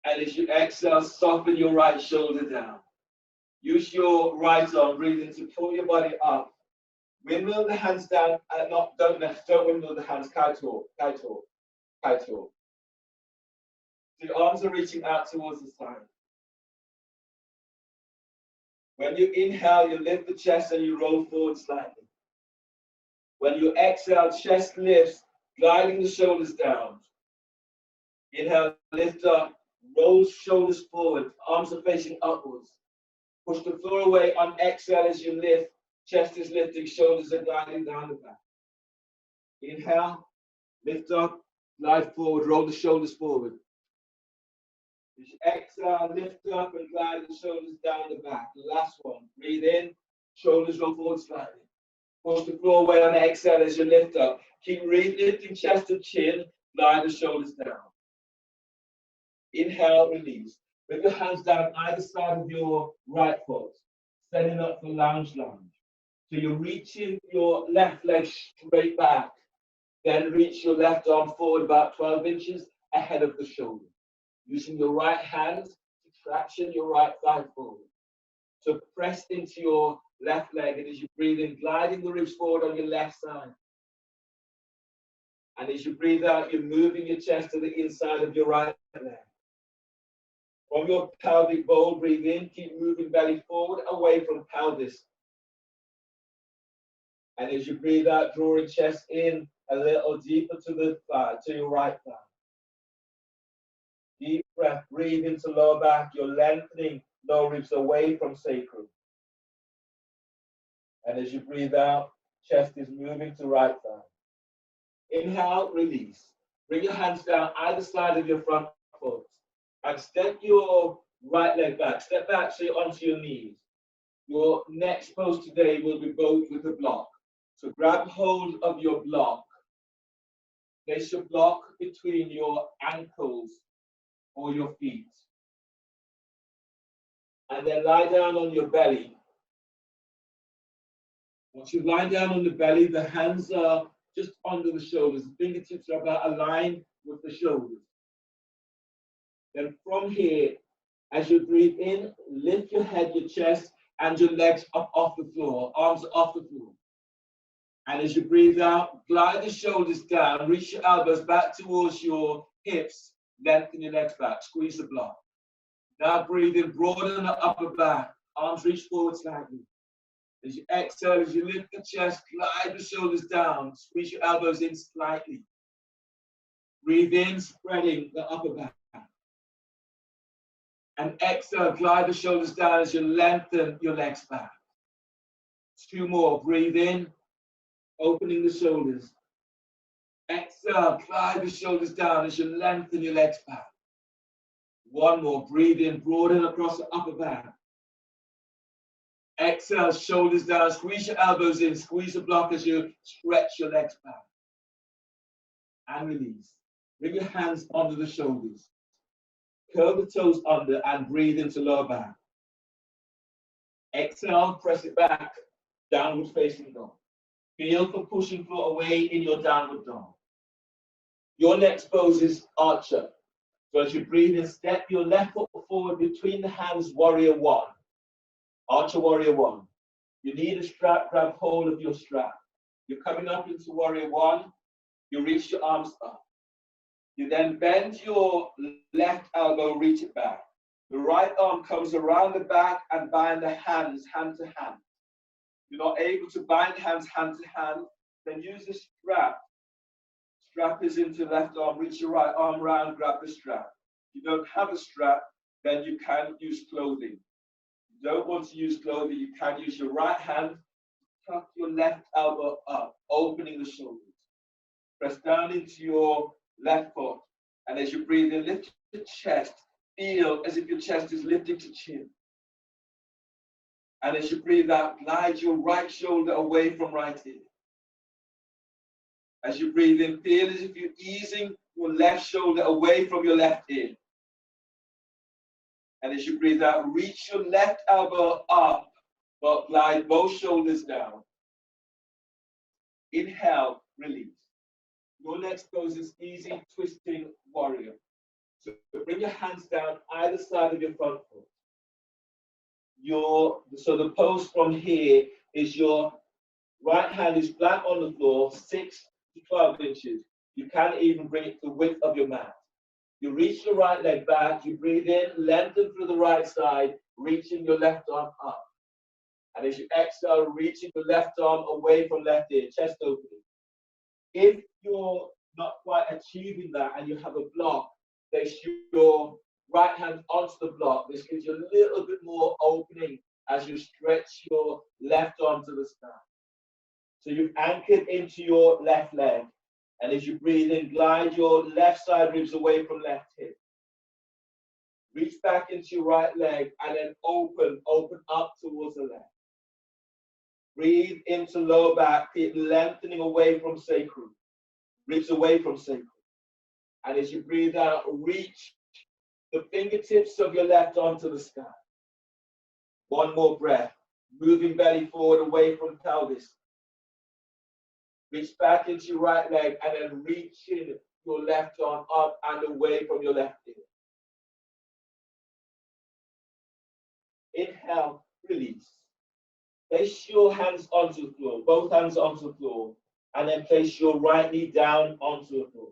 And as you exhale, soften your right shoulder down. Use your right arm, breathing to pull your body up. Windmill the hands down, and don't windmill the hands, kaito. So your arms are reaching out towards the side. When you inhale, you lift the chest and you roll forward slightly. When you exhale, chest lifts, gliding the shoulders down. Inhale, lift up, roll shoulders forward, arms are facing upwards. Push the floor away on exhale as you lift, chest is lifting, shoulders are gliding down the back. Inhale, lift up, glide forward, roll the shoulders forward. As you exhale, lift up and glide the shoulders down the back. The last one. Breathe in, shoulders roll forward slightly. Push the floor away on exhale as you lift up. Keep lifting chest to chin, glide the shoulders down. Inhale, release. Bring your hands down either side of your right foot, setting up for lunge. So you're reaching your left leg straight back. Then reach your left arm forward about 12 inches ahead of the shoulder. Using your right hand to traction your right thigh forward. So press into your left leg, and as you breathe in, gliding the ribs forward on your left side. And as you breathe out, you're moving your chest to the inside of your right leg. From your pelvic bowl, breathe in, keep moving belly forward, away from pelvis. And as you breathe out, drawing chest in a little deeper to the thigh, to your right thigh. Deep breath, breathe into lower back, you're lengthening lower ribs away from sacrum. And as you breathe out, chest is moving to right thigh. Inhale, release. Bring your hands down either side of your front foot. And step your right leg back. Step back so you're onto your knees. Your next pose today will be both with a block. So grab hold of your block. Place your block between your ankles or your feet. And then lie down on your belly. Once you lie down on the belly, the hands are just under the shoulders. The fingertips are about aligned with the shoulders. Then from here, as you breathe in, lift your head, your chest, and your legs up off the floor, arms off the floor. And as you breathe out, glide the shoulders down, reach your elbows back towards your hips, lengthen your legs back, squeeze the block. Now breathe in, broaden the upper back, arms reach forward slightly. As you exhale, as you lift the chest, glide the shoulders down, squeeze your elbows in slightly. Breathe in, spreading the upper back. And exhale, glide the shoulders down as you lengthen your legs back. 2 more. Breathe in, opening the shoulders. Exhale, glide the shoulders down as you lengthen your legs back. 1 more. Breathe in, broaden across the upper back. Exhale, shoulders down. Squeeze your elbows in. Squeeze the block as you stretch your legs back. And release. Bring your hands under the shoulders. Curl the toes under and breathe into lower back. Exhale, press it back. Downward facing dog. Feel for pushing floor away in your downward dog. Your next pose is archer. So as you breathe in, step your left foot forward between the hands, warrior 1. Archer warrior 1. You need a strap, grab hold of your strap. You're coming up into warrior 1. You reach your arms up. You then bend your left elbow, reach it back. The right arm comes around the back and bind the hands hand to hand. You're not able to bind hands hand to hand, then use the strap. Strap is into the left arm, reach your right arm round, grab the strap. If you don't have a strap, then you can use clothing. If you don't want to use clothing, you can use your right hand, tuck your left elbow up, opening the shoulders. Press down into your left foot, and as you breathe in, lift your chest. Feel as if your chest is lifting to chin. And as you breathe out, glide your right shoulder away from right ear. As you breathe in, feel as if you're easing your left shoulder away from your left ear. And as you breathe out, reach your left elbow up, but glide both shoulders down. Inhale, release. Your next pose is easy twisting warrior. So bring your hands down either side of your front foot. So the pose from here is your right hand is flat on the floor, 6 to 12 inches. You can even bring it to the width of your mat. You reach your right leg back, you breathe in, lengthen through the right side, reaching your left arm up. And as you exhale, reaching your left arm away from left ear, chest opening. If you're not quite achieving that and you have a block, place your right hand onto the block. This gives you a little bit more opening as you stretch your left arm to the sky. So you've anchored into your left leg. And as you breathe in, glide your left side ribs away from left hip. Reach back into your right leg and then open up towards the left. Breathe into lower back, keep lengthening away from sacrum. Ribs away from sacrum. And as you breathe out, reach the fingertips of your left arm to the sky. 1 more breath. Moving belly forward away from pelvis. Reach back into your right leg and then reaching your left arm up and away from your left ear. Inhale, release. Place your hands onto the floor, both hands onto the floor, and then place your right knee down onto the floor.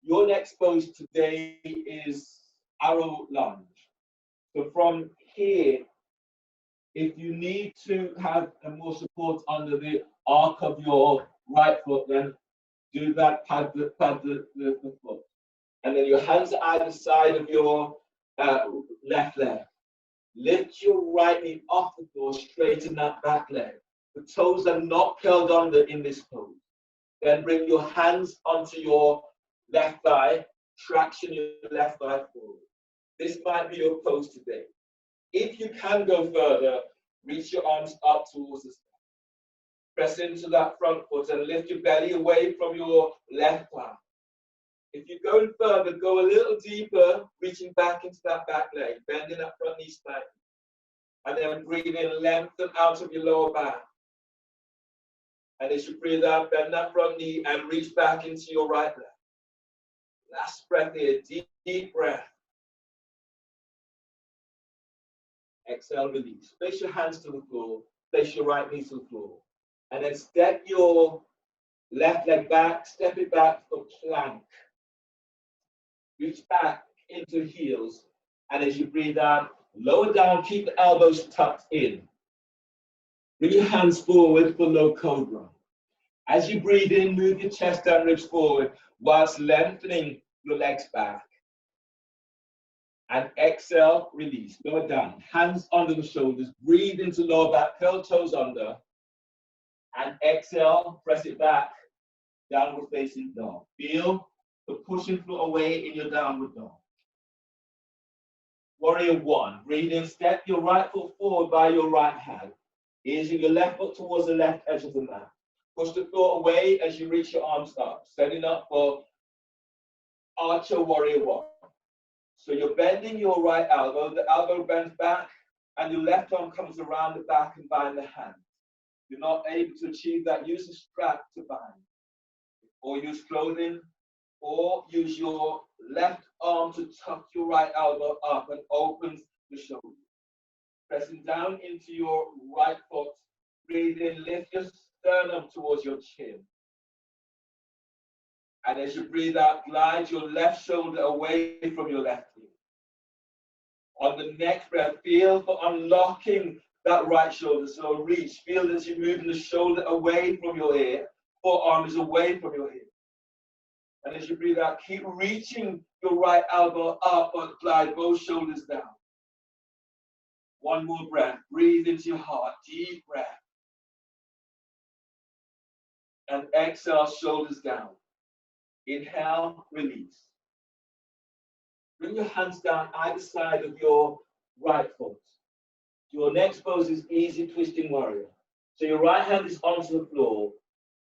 Your next pose today is arrow lunge. So from here, if you need to have more support under the arc of your right foot, then do that, pad the foot. And then your hands are either side of your left leg. Lift your right knee off the floor, straighten that back leg. The toes are not curled under in this pose. Then bring your hands onto your left thigh, traction your left thigh forward. This might be your pose today. If you can go further, reach your arms up towards the sky. Press into that front foot and lift your belly away from your left thigh. If you're going further, go a little deeper, reaching back into that back leg, bending that front knee slightly. And then breathe in, lengthen out of your lower back. And as you breathe out, bend that front knee and reach back into your right leg. Last breath here, deep breath. Exhale, release. Place your hands to the floor, place your right knee to the floor. And then step your left leg back, step it back for plank. Reach back into heels. And as you breathe out, lower down, keep the elbows tucked in. Bring your hands forward for low cobra. As you breathe in, move your chest and ribs forward whilst lengthening your legs back. And exhale, release. Lower down. Hands under the shoulders. Breathe into lower back, curl toes under. And exhale, press it back. Downward facing dog. Feel the pushing through away in your downward dog. Warrior one. Breathe in. Step your right foot forward by your right hand. Easing your left foot towards the left edge of the mat. Push the floor away as you reach your arms up. Setting up for Archer Warrior one. So you're bending your right elbow. The elbow bends back, and your left arm comes around the back and bind the hand. You're not able to achieve that, use a strap to bind. Or use clothing, or use your left arm to tuck your right elbow up and open the shoulder. Pressing down into your right foot, breathe in, lift your sternum towards your chin. And as you breathe out, glide your left shoulder away from your left ear. On the next breath, feel for unlocking that right shoulder. So reach, feel as you're moving the shoulder away from your ear, forearm is away from your ear. And as you breathe out, keep reaching your right elbow up, but glide both shoulders down. One more breath. Breathe into your heart. Deep breath. And exhale, shoulders down. Inhale, release. Bring your hands down either side of your right foot. Your next pose is easy twisting warrior. So your right hand is onto the floor,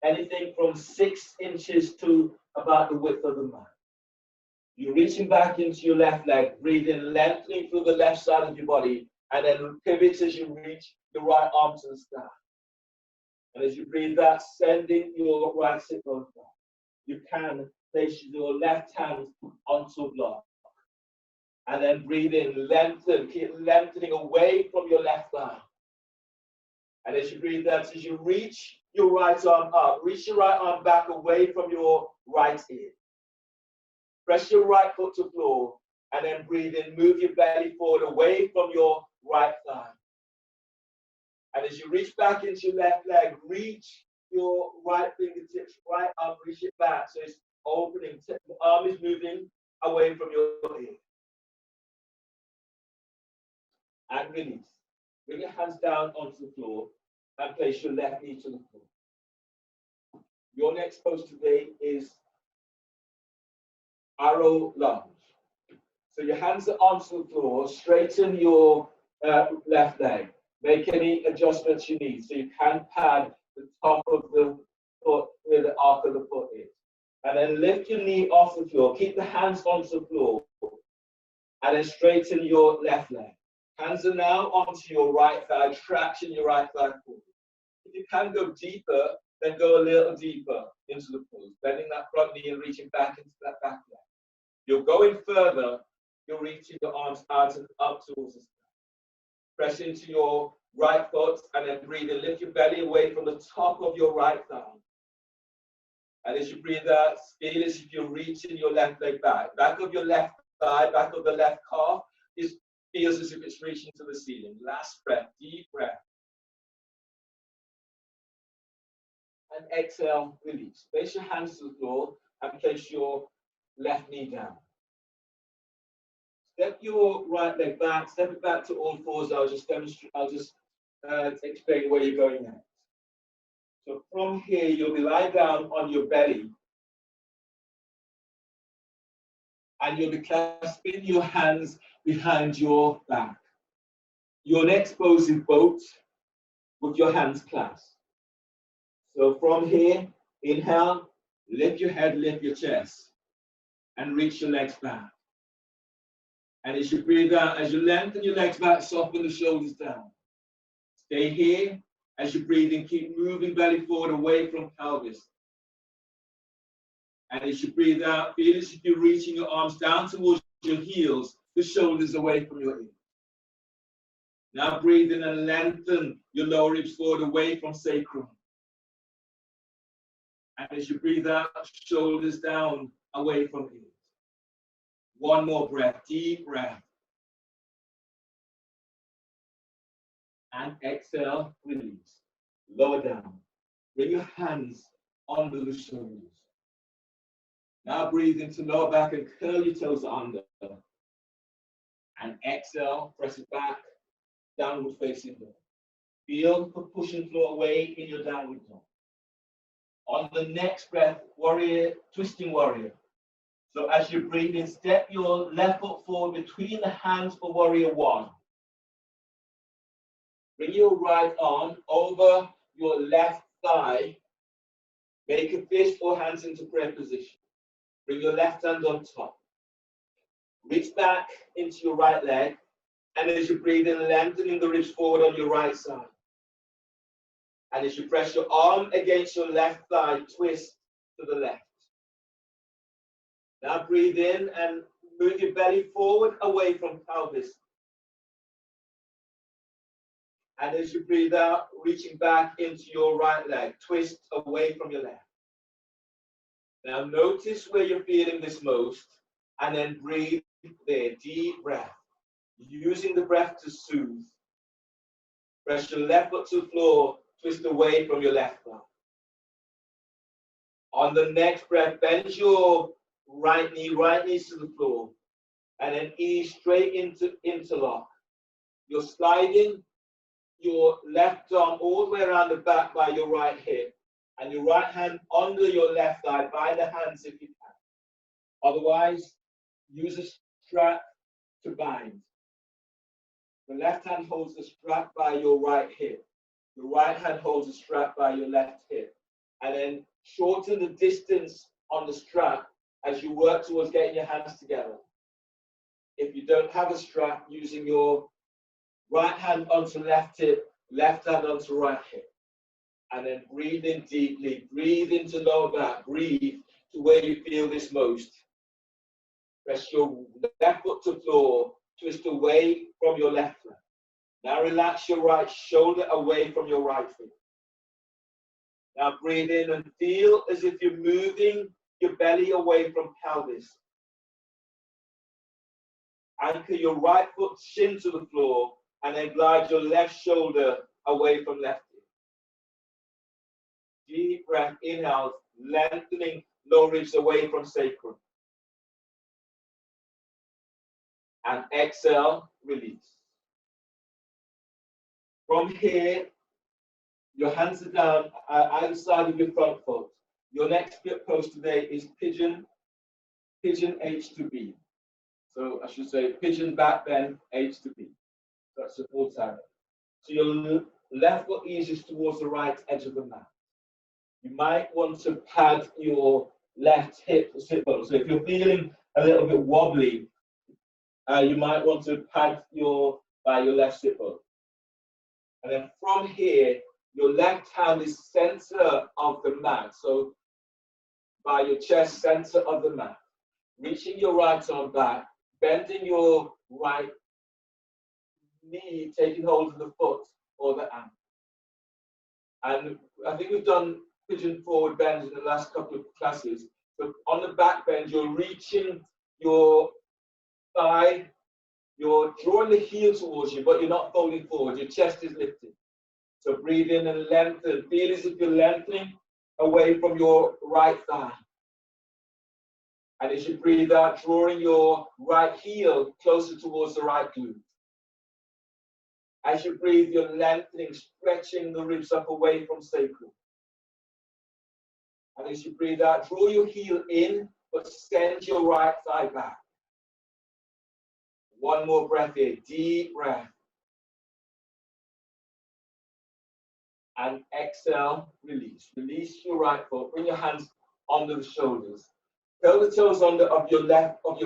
anything from 6 inches to about the width of the mat. You're reaching back into your left leg, breathing, lengthening through the left side of your body, and then pivot as you reach your right arm to the sky. And as you breathe out, sending your right hip bone down. You can place your left hand onto a block. And then breathe in, lengthen, keep lengthening away from your left arm. And as you breathe out, as you reach your right arm up, reach your right arm back away from your right ear. Press your right foot to the floor, and then breathe in, move your belly forward away from your right thigh. And as you reach back into your left leg, reach your right fingertips, right arm, reach it back. So it's opening, the arm is moving away from your ear. And release. Bring your hands down onto the floor and place your left knee to the floor. Your next pose today is arrow lunge. So your hands are onto the floor, straighten your left leg. Make any adjustments you need. So you can pad the top of the foot where the arc of the foot is. And then lift your knee off the floor. Keep the hands onto the floor. And then straighten your left leg. Hands are now onto your right thigh, traction your right thigh forward. If you can go deeper, then go a little deeper into the pose, bending that front knee and reaching back into that back leg. You're going further, you're reaching your arms out and up towards the sky. Press into your right foot and then breathe and lift your belly away from the top of your right thigh. And as you breathe out, feel as if you're reaching your left leg back. Back of your left thigh, back of the left calf feels as if it's reaching to the ceiling. Last breath, deep breath. And exhale, release. Place your hands to the floor and place your left knee down. Step your right leg back, step it back to all fours. I'll just explain where you're going next. So from here, you'll be lying down on your belly. And you'll be clasping your hands behind your back. Your next pose is boat with your hands clasped. So from here, inhale, lift your head, lift your chest, and reach your legs back. And as you breathe out, as you lengthen your legs back, soften the shoulders down. Stay here. As you breathe in, keep moving belly forward away from pelvis. And as you breathe out, feel as if you're reaching your arms down towards your heels, the shoulders away from your ears. Now breathe in and lengthen your lower ribs forward away from sacrum. And as you breathe out, shoulders down away from ears. One more breath, deep breath. And exhale, release. Lower down. Bring your hands under the shoulders. Now breathe into lower back and curl your toes under. And exhale, press it back, downward facing dog. Feel the pushing floor away in your downward dog. On the next breath, warrior, twisting warrior. So as you breathe in, step your left foot forward between the hands for warrior one. Bring your right arm over your left thigh. Make a fist or hands into prayer position. Bring your left hand on top. Reach back into your right leg. And as you breathe in, lengthening the ribs forward on your right side. And as you press your arm against your left thigh, twist to the left. Now breathe in and move your belly forward away from pelvis. And as you breathe out, reaching back into your right leg, twist away from your left. Now notice where you're feeling this most, and then breathe there, deep breath. Using the breath to soothe. Press your left foot to the floor, twist away from your left thigh. On the next breath, bend your right knee to the floor, and then ease straight into interlock. You're sliding your left arm all the way around the back by your right hip, and your right hand under your left thigh by the hands if you can. Otherwise, use a strap to bind. The left hand holds the strap by your right hip. The right hand holds the strap by your left hip. And then shorten the distance on the strap as you work towards getting your hands together. If you don't have a strap, using your right hand onto left hip, left hand onto right hip. And then breathe in deeply. Breathe into lower back. Breathe to where you feel this most. Press your left foot to the floor. Twist away from your left leg. Now relax your right shoulder away from your right foot. Now breathe in and feel as if you're moving your belly away from pelvis. Anchor your right foot shin to the floor and then glide your left shoulder away from left hip. Deep breath, inhale, lengthening lower ribs away from sacrum. And exhale, release. From here, your hands are down either side of your front foot. Your next split pose today is pigeon H to B. So I should say pigeon back bend H to B. That's the full time. So your left foot eases towards the right edge of the mat. You might want to pad your left hip to sit bone. So if you're feeling a little bit wobbly, you might want to pad your left sit bone. And then from here, your left hand is center of the mat. So by your chest, center of the mat. Reaching your right arm back, bending your right knee, taking hold of the foot or the ankle. And I think we've done pigeon forward bend in the last couple of classes. So on the back bend, you're reaching your thigh, you're drawing the heel towards you, but you're not folding forward. Your chest is lifted. So breathe in and lengthen. Feel as if you're lengthening away from your right thigh. And as you breathe out, drawing your right heel closer towards the right glute. As you breathe, you're lengthening, stretching the ribs up away from sacrum. And as you breathe out, draw your heel in, but send your right thigh back. One more breath here, deep breath. And exhale, release. Release your right foot. Bring your hands under the shoulders. Curl the toes under of your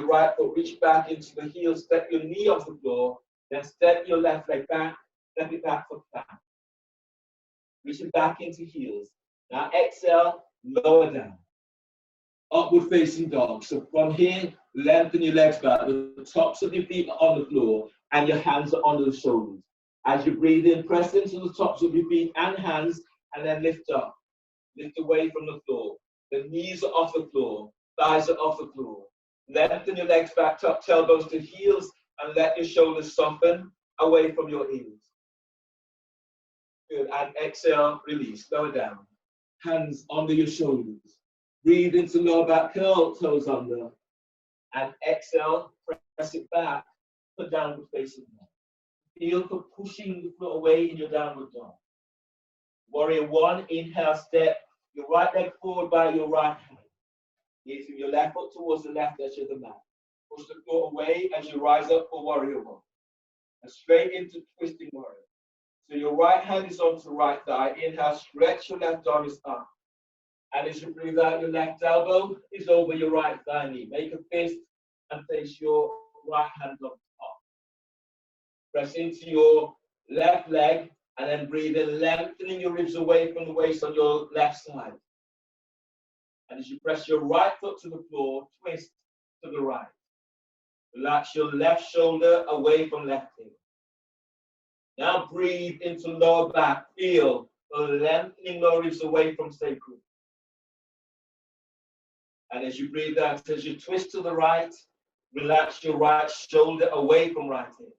right foot. Reach back into the heel. Step your knee off the floor. Then step your left leg back. Step it back foot back. Reach it back into heels. Now exhale, lower down. Upward facing dog. So from here, lengthen your legs back. The tops of your feet are on the floor and your hands are under the shoulders. As you breathe in, press into the tops of your feet and hands and then lift up. Lift away from the floor. The knees are off the floor. Thighs are off the floor. Lengthen your legs back, tuck tailbones to heels and let your shoulders soften away from your ears. Good. And exhale, release. Lower down. hands under your shoulders. Breathe into lower back curl, toes under. And exhale, press it back for downward facing dog. Feel for pushing the foot away in your downward dog. Warrior one, inhale, step your right leg forward by your right hand. Lifting your left foot towards the left edge of the mat. Push the foot away as you rise up for warrior one. And straight into twisting warrior. So your right hand is onto the right thigh. Inhale, stretch your left arm is up. And as you breathe out, your left elbow is over your right thigh knee. Make a fist and place your right hand on top. Press into your left leg and then breathe in, lengthening your ribs away from the waist on your left side. And as you press your right foot to the floor, twist to the right. Relax your left shoulder away from left hip. Now breathe into lower back. Feel the lengthening lower ribs away from sacrum. And as you breathe out, as you twist to the right, relax your right shoulder away from right hip.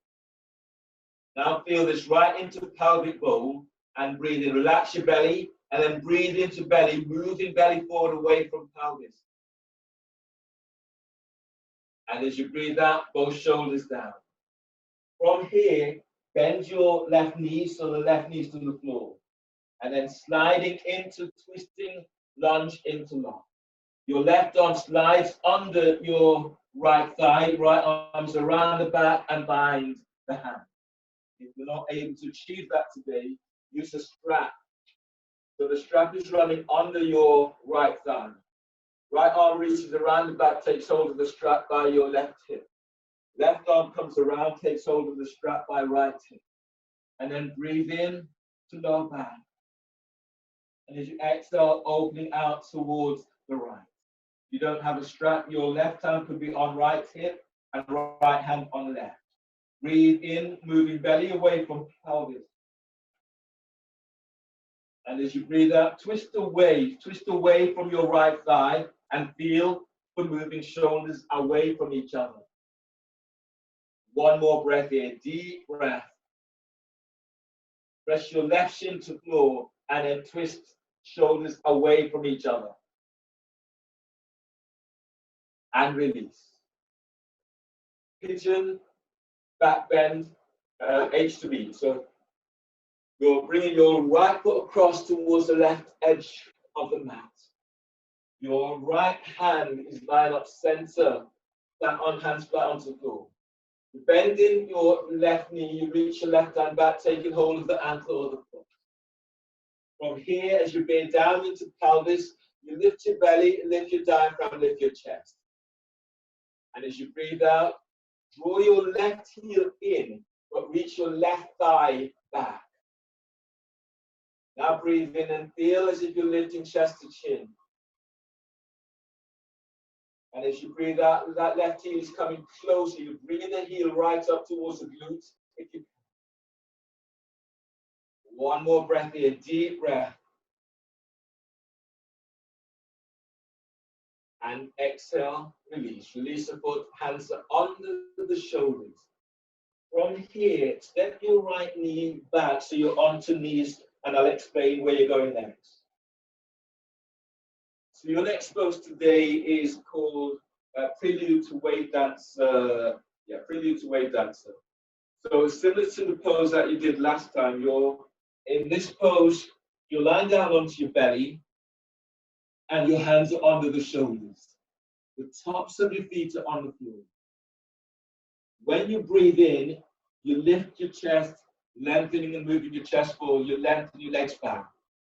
Now feel this right into pelvic bowl and breathe in. Relax your belly and then breathe into belly, moving belly forward away from pelvis. And as you breathe out, both shoulders down. From here, bend your left knee so the left knee is to the floor. And then sliding into twisting lunge into lock. Your left arm slides under your right thigh, right arms around the back and behind the hand. If you're not able to achieve that today, use a strap. So the strap is running under your right thigh. Right arm reaches around the back, takes hold of the strap by your left hip. Left arm comes around, takes hold of the strap by right hip. And then breathe in to lower back. And as you exhale, opening out towards the right. You don't have a strap, your left hand could be on right hip and right hand on left. Breathe in, moving belly away from pelvis. And as you breathe out, twist away from your right thigh and feel for moving shoulders away from each other. One more breath here, deep breath. Press your left shin to floor and then twist shoulders away from each other. And release. Pigeon, back bend, H to B. So you're bringing your right foot across towards the left edge of the mat. Your right hand is lined up center, flat on hands flat onto the floor. Bending your left knee, you reach your left hand back, taking hold of the ankle or the foot. From here, as you bend down into pelvis, you lift your belly, lift your diaphragm, lift your chest. And as you breathe out, draw your left heel in, but reach your left thigh back. Now breathe in and feel as if you're lifting chest to chin. And as you breathe out, that left heel is coming closer. You bring the heel right up towards the glutes. If you can. One more breath here, deep breath. And exhale, release. Release the foot, hands are under the shoulders. From here, step your right knee back so you're onto knees, and I'll explain where you're going next. So your next pose today is called Prelude to Wave Dancer. Prelude to Wave Dancer. So similar to the pose that you did last time, you're in this pose, you're lying down onto your belly, and your hands are under the shoulders. The tops of your feet are on the floor. When you breathe in, you lift your chest, lengthening and moving your chest forward. You lengthen your legs back.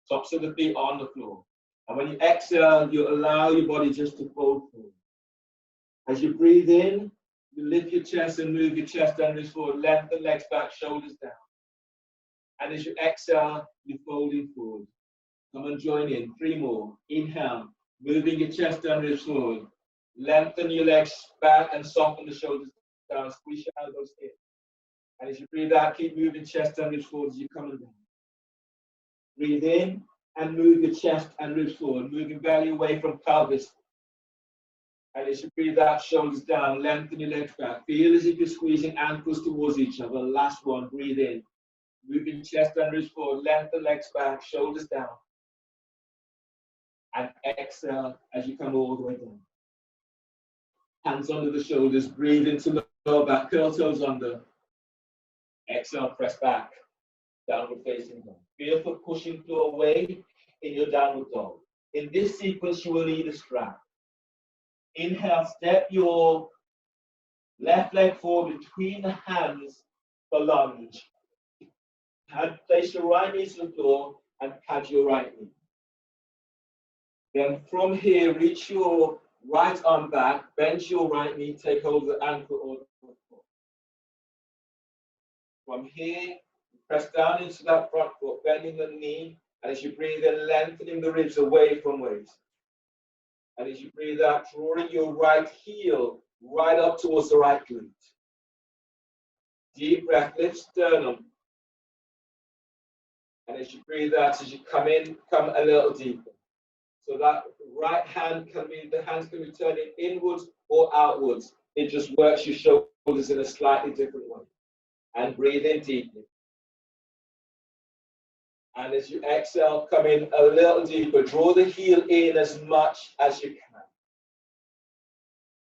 Tops of the feet are on the floor. And when you exhale, you allow your body just to fold forward. As you breathe in, you lift your chest and move your chest and wrists forward. Lengthen legs back, shoulders down. And as you exhale, you're folding forward. Come and join in. 3 more. Inhale, moving your chest and wrists forward. Lengthen your legs back and soften the shoulders down. Squeeze your elbows in. And as you breathe out, keep moving chest and ribs forward as you come down. Breathe in and move your chest and ribs forward, moving belly away from pelvis. And as you breathe out, shoulders down, lengthen your legs back. Feel as if you're squeezing ankles towards each other. Last one, breathe in. Moving chest and ribs forward, lengthen legs back, shoulders down. And exhale as you come all the way down. Hands under the shoulders, breathe into lower back, curl toes under. Exhale, press back, downward facing dog. Feel for pushing through away in your downward dog. In this sequence, you will need a strap. Inhale, step your left leg forward between the hands for lunge. Place your right knee to the floor and pad your right knee. Then from here, reach your right arm back, bend your right knee, take hold of the ankle or the foot. From here, press down into that front foot, bending the knee, and as you breathe in, lengthening the ribs away from waist. And as you breathe out, drawing your right heel right up towards the right glute. Deep breath, lift sternum. And as you breathe out, as you come in, come a little deeper. So that right hand the hands can be turning inwards or outwards. It just works your shoulders in a slightly different way. And breathe in deeply. And as you exhale, come in a little deeper. Draw the heel in as much as you can.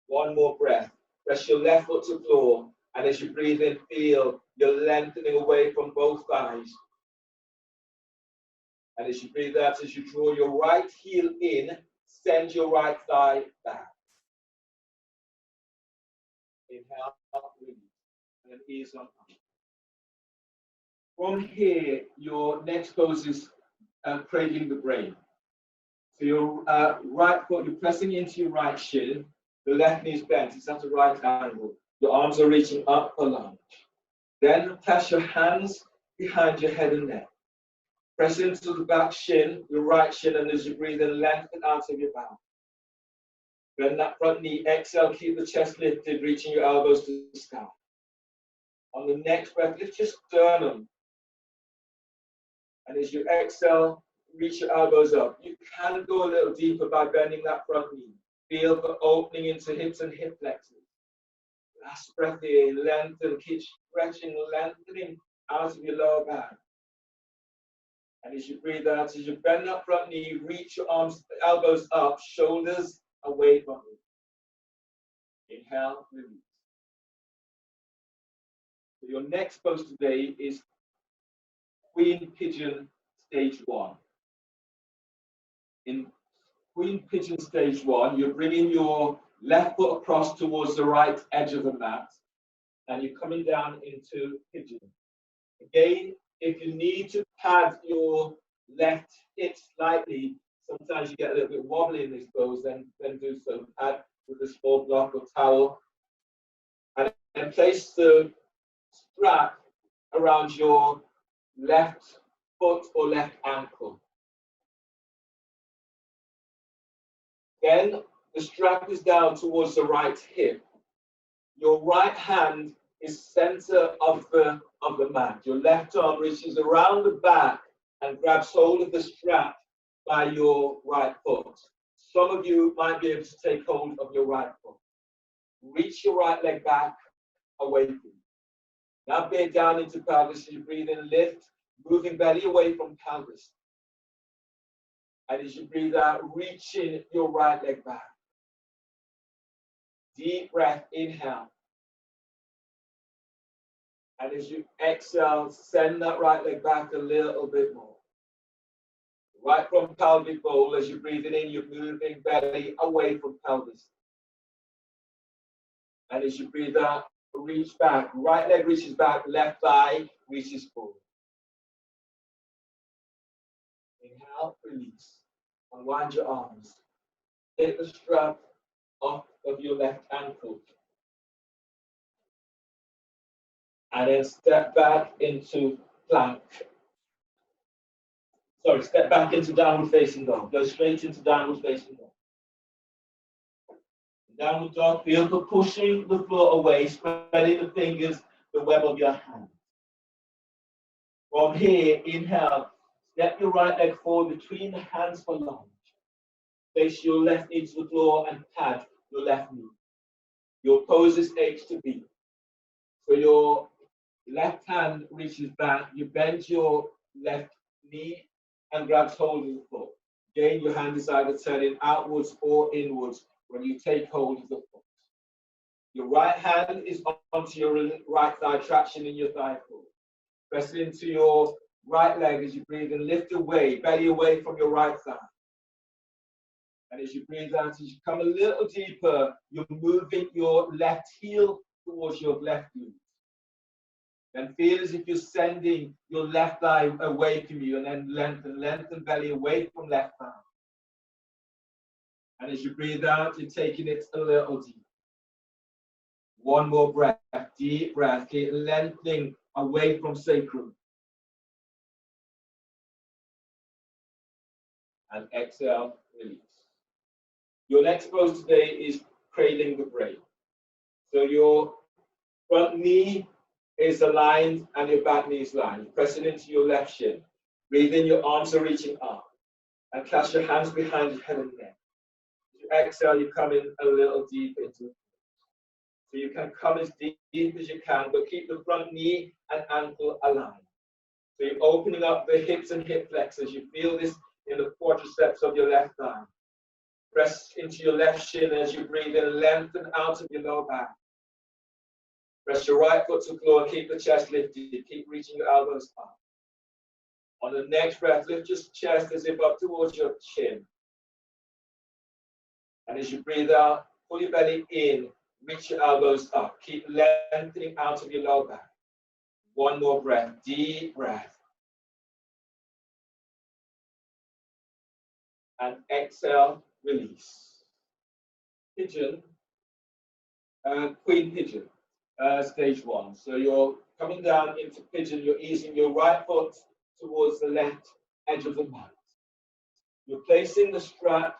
One more breath. Press your left foot to the floor. And as you breathe in, feel you're lengthening away from both thighs. And as you breathe out, as you draw your right heel in, send your right thigh back. Inhale, release, and then ease on up. From here, your next pose is cradling the brain. So your right foot, you're pressing into your right shin. The left knee is bent. It's at a right angle. Your arms are reaching up for lunge. Then place your hands behind your head and neck. Press into the back shin, your right shin, and as you breathe in, lengthen out of your back. Bend that front knee, exhale, keep the chest lifted, reaching your elbows to the sky. On the next breath, lift your sternum. And as you exhale, reach your elbows up. You can go a little deeper by bending that front knee. Feel for opening into hips and hip flexors. Last breath here, lengthen, keep stretching, lengthening out of your lower back. And as you breathe out, as you bend that front knee, reach your arms, elbows up, shoulders away from you. Inhale, release. So your next pose today is Queen Pigeon Stage 1. In Queen Pigeon Stage 1, you're bringing your left foot across towards the right edge of the mat, and you're coming down into Pigeon. Again, if you need to pad your left hip slightly, sometimes you get a little bit wobbly in this pose, then do so. Pad with a small block or towel. And then place the strap around your left foot or left ankle. Then the strap is down towards the right hip. Your right hand is center of the mat. Your left arm reaches around the back and grabs hold of the strap by your right foot. Some of you might be able to take hold of your right foot. Reach your right leg back away from you. Now bear down into pelvis as you breathe in, lift, moving belly away from pelvis. And as you breathe out, reaching your right leg back. Deep breath, inhale. And as you exhale, send that right leg back a little bit more. Right from pelvic bowl, as you're breathing in, you're moving belly away from pelvis. And as you breathe out, reach back. Right leg reaches back, left thigh reaches forward. Inhale, release. Unwind your arms. Take the strap off of your left ankle. And then step back into plank. Sorry, step back into downward facing dog. Go straight into downward facing dog. Downward dog, feel for pushing the floor away, spreading the fingers, the web of your hand. From here, inhale, step your right leg forward between the hands for lunge. Place your left knee to the floor and pad your left knee. Your pose is H to B. So your left hand reaches back, you bend your left knee and grabs hold of the floor. Again, your hand is either turning outwards or inwards when you take hold of the foot. Your right hand is onto your right thigh, traction in your thigh forward. Press it into your right leg as you breathe and lift away, belly away from your right thigh. And as you breathe out, as you come a little deeper, you're moving your left heel towards your left glute. Then feel as if you're sending your left thigh away from you, and then lengthen belly away from left thigh. And as you breathe out, you're taking it a little deeper. One more breath, deep breath, keep lengthening away from sacrum. And exhale, release. Your next pose today is cradling the brain. So your front knee is aligned and your back knee is aligned. Press it into your left shin. Breathe in, your arms are reaching up. And clasp your hands behind your head and neck. As you exhale, you come in a little deeper into it. So you can come as deep as you can, but keep the front knee and ankle aligned. So you're opening up the hips and hip flexors. You feel this in the quadriceps of your left thigh. Press into your left shin as you breathe in, lengthen out of your lower back. Press your right foot to the floor, keep the chest lifted, keep reaching your elbows up. On the next breath, lift your chest as if up towards your chin. And as you breathe out, pull your belly in, reach your elbows up, keep lengthening out of your lower back. One more breath, deep breath. And exhale, release. Pigeon, queen pigeon, stage one. So you're coming down into pigeon, you're easing your right foot towards the left edge of the mat. You're placing the strap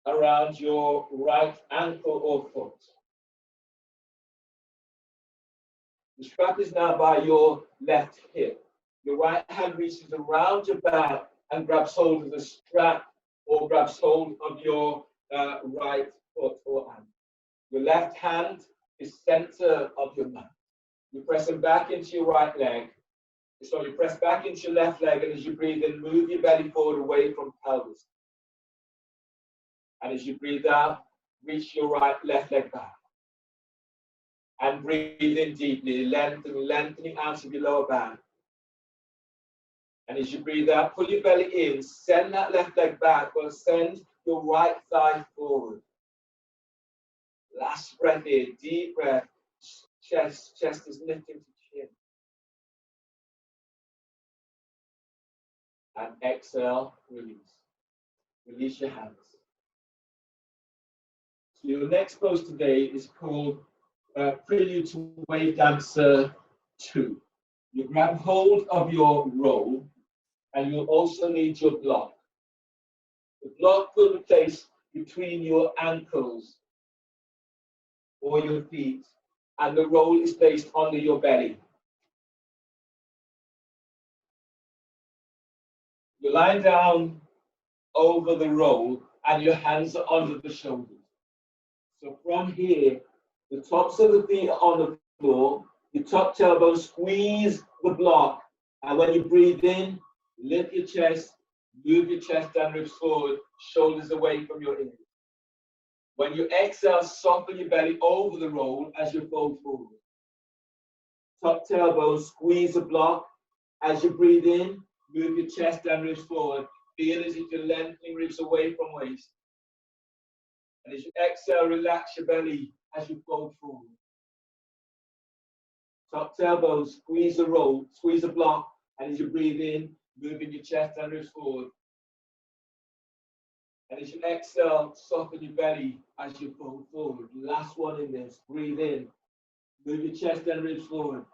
around your right ankle or foot. The strap is now by your left hip. Your right hand reaches around your back and grabs hold of the strap or grabs hold of your right foot or ankle. Your left hand is center of your mat. You're pressing back into your right leg. So you press back into your left leg, and as you breathe in, move your belly forward away from pelvis. And as you breathe out, reach your left leg back. And breathe in deeply, lengthening out of your lower back. And as you breathe out, pull your belly in, send that left leg back, or send your right thigh forward. Last breath here, deep breath, chest is lifting to chin. And exhale, release. Release your hands. So your next pose today is called Prelude to Wave Dancer 2. You grab hold of your roll, and you'll also need your block. The block will be placed between your ankles or your feet, and the roll is placed under your belly. You lie down over the roll, and your hands are under the shoulders. So from here, the tops of the feet are on the floor, your top tailbone, squeeze the block, and when you breathe in, lift your chest, move your chest and ribs forward, shoulders away from your ears. When you exhale, soften your belly over the roll as you fold forward. Top tailbone, squeeze the block. As you breathe in, move your chest and ribs forward. Feel as if you're lengthening ribs away from waist. And as you exhale, relax your belly as you fold forward. Top tailbone, squeeze the roll, squeeze the block. And as you breathe in, moving your chest and ribs forward. And as you exhale, soften your belly as you fold forward. Last one in this. Breathe in. Move your chest and ribs forward.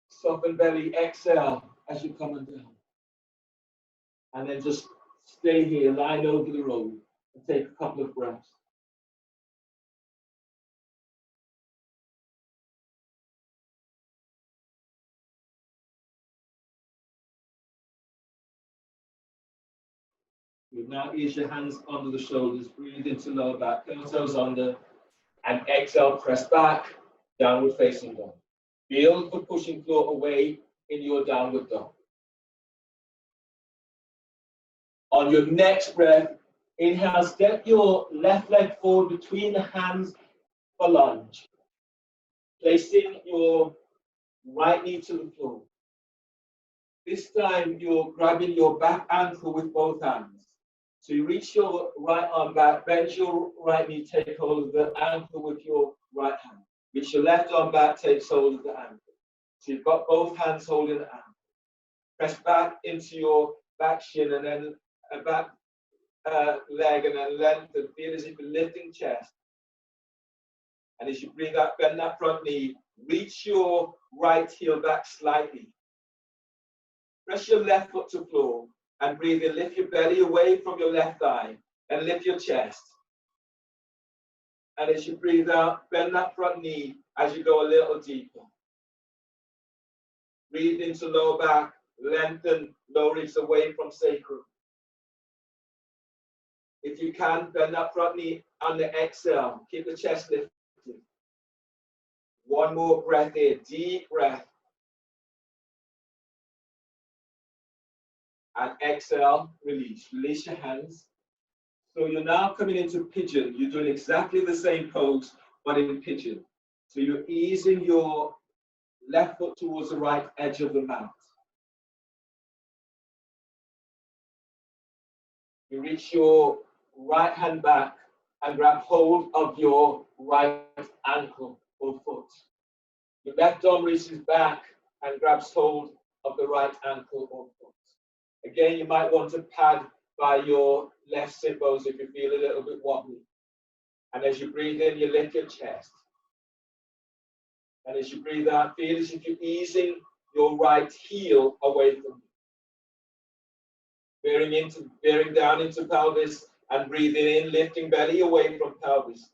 Soften belly. Exhale as you come down. And then just stay here, lying over the roll, and take a couple of breaths. You now ease your hands under the shoulders, breathe into lower back, curl toes under, and exhale, press back, downward facing dog. Feel the pushing floor away in your downward dog. On your next breath, inhale, step your left leg forward between the hands for lunge. Placing your right knee to the floor. This time you're grabbing your back ankle with both hands. So you reach your right arm back, bend your right knee, take hold of the ankle with your right hand. Reach your left arm back, take hold of the ankle. So you've got both hands holding the ankle. Press back into your back shin and then a back leg and then lengthen. Feel as if you're lifting chest. And as you breathe out, bend that front knee. Reach your right heel back slightly. Press your left foot to floor and breathe in. Lift your belly away from your left thigh and lift your chest. And as you breathe out, bend that front knee as you go a little deeper. Breathe into lower back, lengthen lower ribs away from sacrum. If you can, bend that front knee on the exhale. Keep the chest lifted. One more breath in, deep breath. And exhale, release. Release your hands. So you're now coming into pigeon. You're doing exactly the same pose, but in pigeon. So you're easing your left foot towards the right edge of the mat. You reach your right hand back and grab hold of your right ankle or foot. Your left arm reaches back and grabs hold of the right ankle or foot. Again, you might want to pad by your left sit bones if you feel a little bit wobbly. And as you breathe in, you lift your chest. And as you breathe out, feel as if you're easing your right heel away from you. Bearing down into pelvis and breathing in, lifting belly away from pelvis.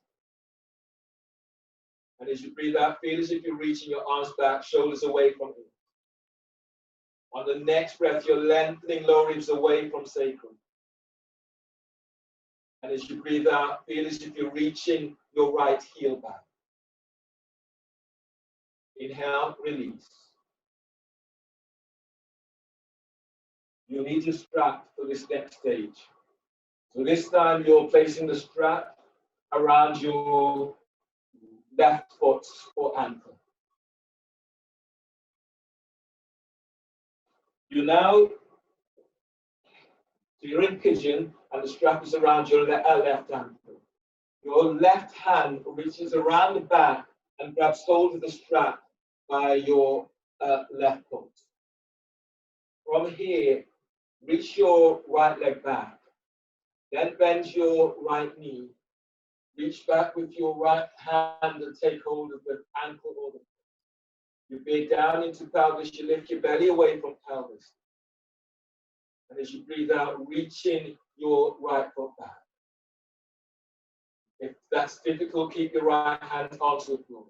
And as you breathe out, feel as if you're reaching your arms back, shoulders away from you. On the next breath, you're lengthening lower ribs away from sacrum. And as you breathe out, feel as if you're reaching your right heel back. Inhale, release. You need your strap for this next stage. So this time you're placing the strap around your left foot or ankle. You're in pigeon and the strap is around your left ankle. Your left hand reaches around the back and grabs hold of the strap by your left foot. From here, reach your right leg back. Then bend your right knee. Reach back with your right hand and take hold of the ankle or the foot. You breathe down into pelvis. You lift your belly away from pelvis. And as you breathe out, reaching your right foot back. If that's difficult, keep your right hand onto the floor.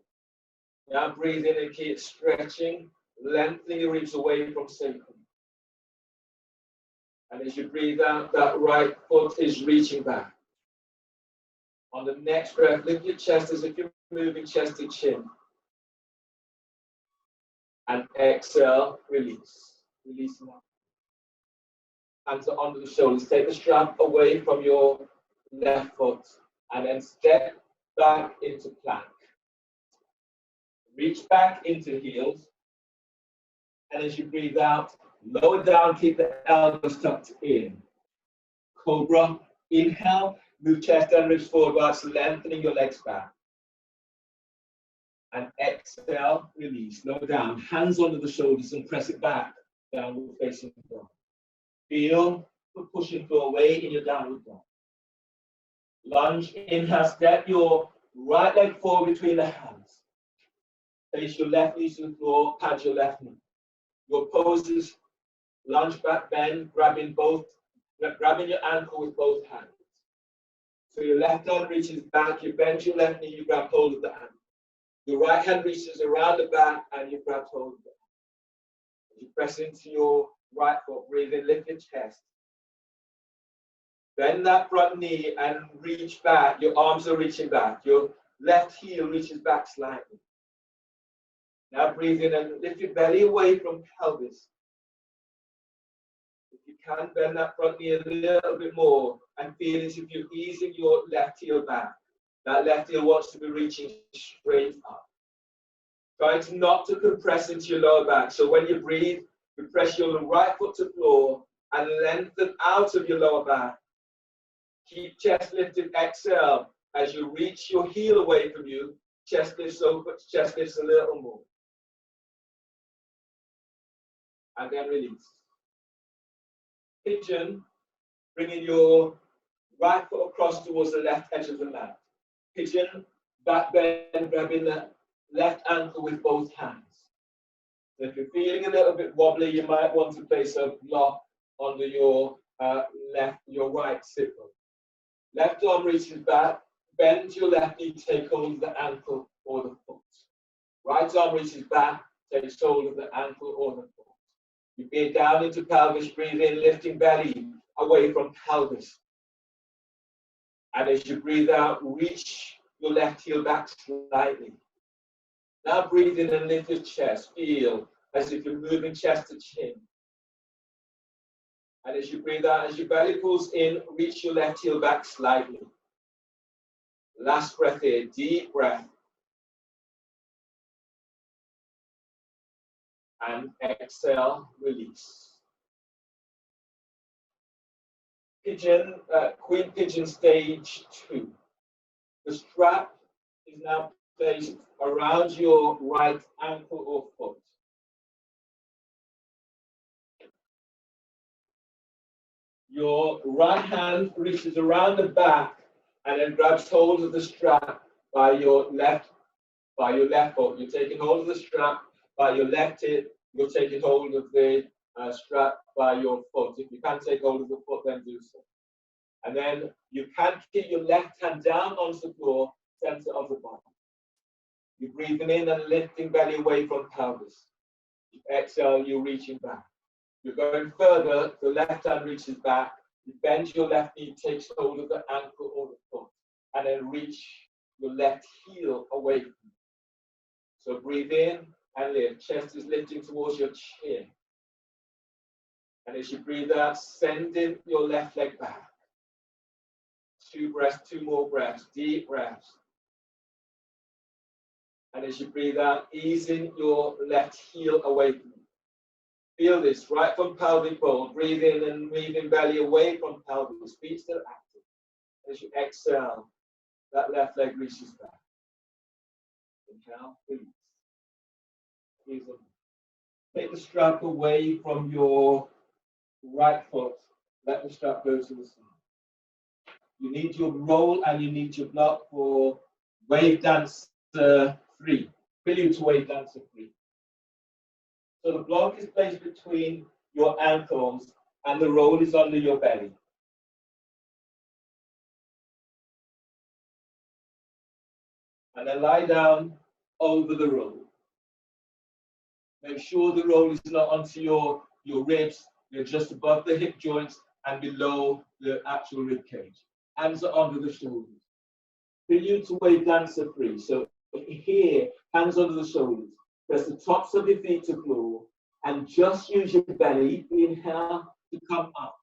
Now breathe in and keep stretching, lengthening your ribs away from sacrum. And as you breathe out, that right foot is reaching back. On the next breath, lift your chest as if you're moving chest to chin. And exhale, release. Release now. Hands are under the shoulders. Take the strap away from your left foot and then step back into plank. Reach back into heels. And as you breathe out, lower down, keep the elbows tucked in. Cobra, inhale, move chest and ribs forward whilst lengthening your legs back. And exhale, release, lower down, hands under the shoulders and press it back, downward facing dog. Feel the pushing floor away in your downward dog. Lunge, inhale, step your right leg forward between the hands. Place your left knee to the floor, pad your left knee. Your poses, lunge back, bend, grabbing your ankle with both hands. So your left arm reaches back, you bend your left knee, you grab hold of the ankle. Your right hand reaches around the back and you grab hold of the ankle. You press into your right foot, breathe in, lift your chest. Bend that front knee and reach back. Your arms are reaching back. Your left heel reaches back slightly. Now breathe in and lift your belly away from pelvis. If you can bend that front knee a little bit more and feel as if you're easing your left heel back. That left heel wants to be reaching straight up. Try to not to compress into your lower back. So when you breathe, you press your right foot to the floor and lengthen out of your lower back. Keep chest lifted, exhale. As you reach your heel away from you, chest lifts over, chest lifts a little more. And then release. Pigeon, bringing your right foot across towards the left edge of the mat. Pigeon, back bend, grabbing the left ankle with both hands. So if you're feeling a little bit wobbly, you might want to place a block under your right sit bone. Left arm reaches back, bend your left knee, take hold of the ankle or the foot. Right arm reaches back, takes hold of the ankle or the foot. You get down into pelvis, breathe in, lifting belly away from pelvis. And as you breathe out, reach your left heel back slightly. Now breathe in and lift your chest. Feel as if you're moving chest to chin. And as you breathe out, as your belly pulls in, reach your left heel back slightly. Last breath here, deep breath. And exhale, release. Pigeon, Queen Pigeon stage 2. The strap is now placed around your right ankle or foot. Your right hand reaches around the back and then grabs hold of the strap by your left foot. You're taking hold of the strap by your left hip. You're taking hold of the strap by your foot. If you can't take hold of the foot, then do so. And then you can keep your left hand down onto the floor, center of the body. You're breathing in and lifting belly away from pelvis. You exhale, you're reaching back. You're going further, the left hand reaches back. You bend your left knee, takes hold of the ankle or the foot, and then reach your left heel away from you. So breathe in and lift. Chest is lifting towards your chin. And as you breathe out, sending your left leg back. 2 breaths, 2 more breaths, deep breaths. And as you breathe out, easing your left heel away from you. Feel this right from pelvic bowl. Breathe in and moving belly away from pelvis. Feet still active. As you exhale, that left leg reaches back. Inhale, release. Take the strap away from your right foot. Let the strap go to the side. You need your roll and you need your block for wave dancer 3. Prelude to wave dancer 3. So the block is placed between your ankles and the roll is under your belly. And then lie down over the roll. Make sure the roll is not onto your ribs. You're just above the hip joints and below the actual rib cage. Hands are under the shoulders. Prelude to wave dancer 3. So here, hands under the shoulders. Press the tops of your feet to floor and just use your belly, inhale, to come up.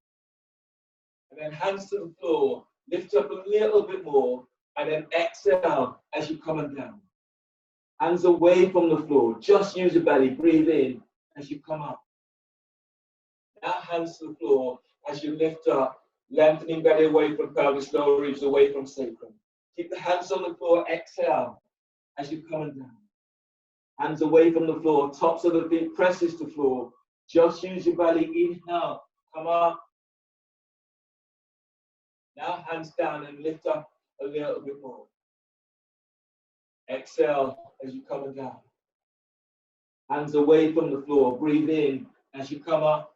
And then hands to the floor, lift up a little bit more, and then exhale as you're coming down. Hands away from the floor, just use your belly, breathe in as you come up. Now hands to the floor as you lift up, lengthening belly away from pelvis, lower ribs away from sacrum. Keep the hands on the floor, exhale as you're coming down. Hands away from the floor, tops of the feet presses to floor. Just use your belly, inhale, come up. Now hands down and lift up a little bit more. Exhale as you're coming down. Hands away from the floor, breathe in as you come up.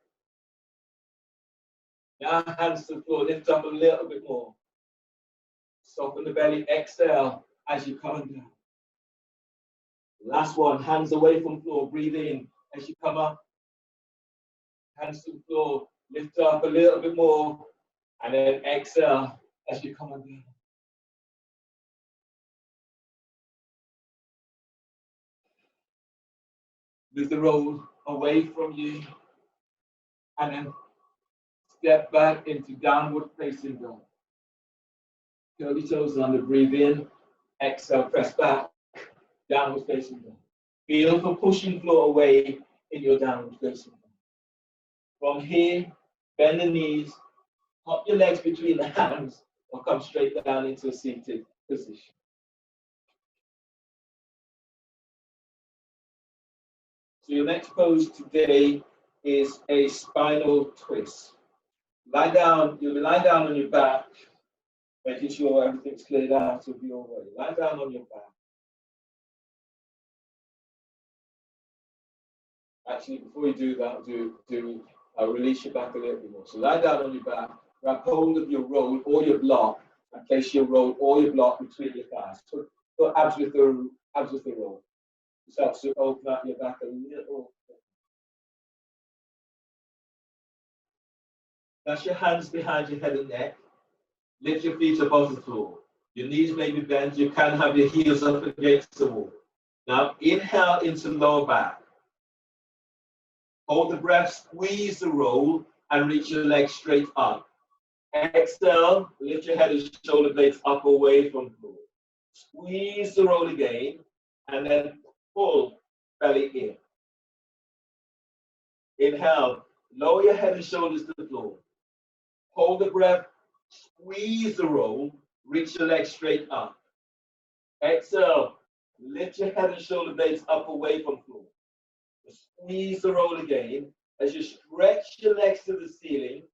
Now hands to the floor, lift up a little bit more. Soften the belly, exhale as you're coming down. Last one, hands away from the floor, breathe in as you come up. Hands to the floor, lift up a little bit more, and then exhale as you come down. Move the roll away from you, and then step back into downward facing dog. Curl your toes under, breathe in, exhale, press back, downward facing dog. Feel for pushing floor away in your downward facing dog. From here, bend the knees, pop your legs between the hands, or come straight down into a seated position. So your next pose today is a spinal twist. Lie down, you'll be lying down on your back, making sure everything's cleared out of your way. Lie down on your back. Actually, before you do that, release your back a little bit more. So lie down on your back, grab hold of your roll or your block, and place your roll or your block between your thighs. Put abs with the roll. This helps to open up your back a little bit. Place your hands behind your head and neck. Lift your feet above the floor. Your knees may be bent. You can have your heels up against the wall. Now inhale into lower back. Hold the breath, squeeze the roll, and reach your legs straight up. Exhale, lift your head and shoulder blades up away from the floor. Squeeze the roll again, and then pull belly in. Inhale, lower your head and shoulders to the floor. Hold the breath, squeeze the roll, reach your legs straight up. Exhale, lift your head and shoulder blades up away from the floor. Squeeze the roll again. As you stretch your legs to the ceiling,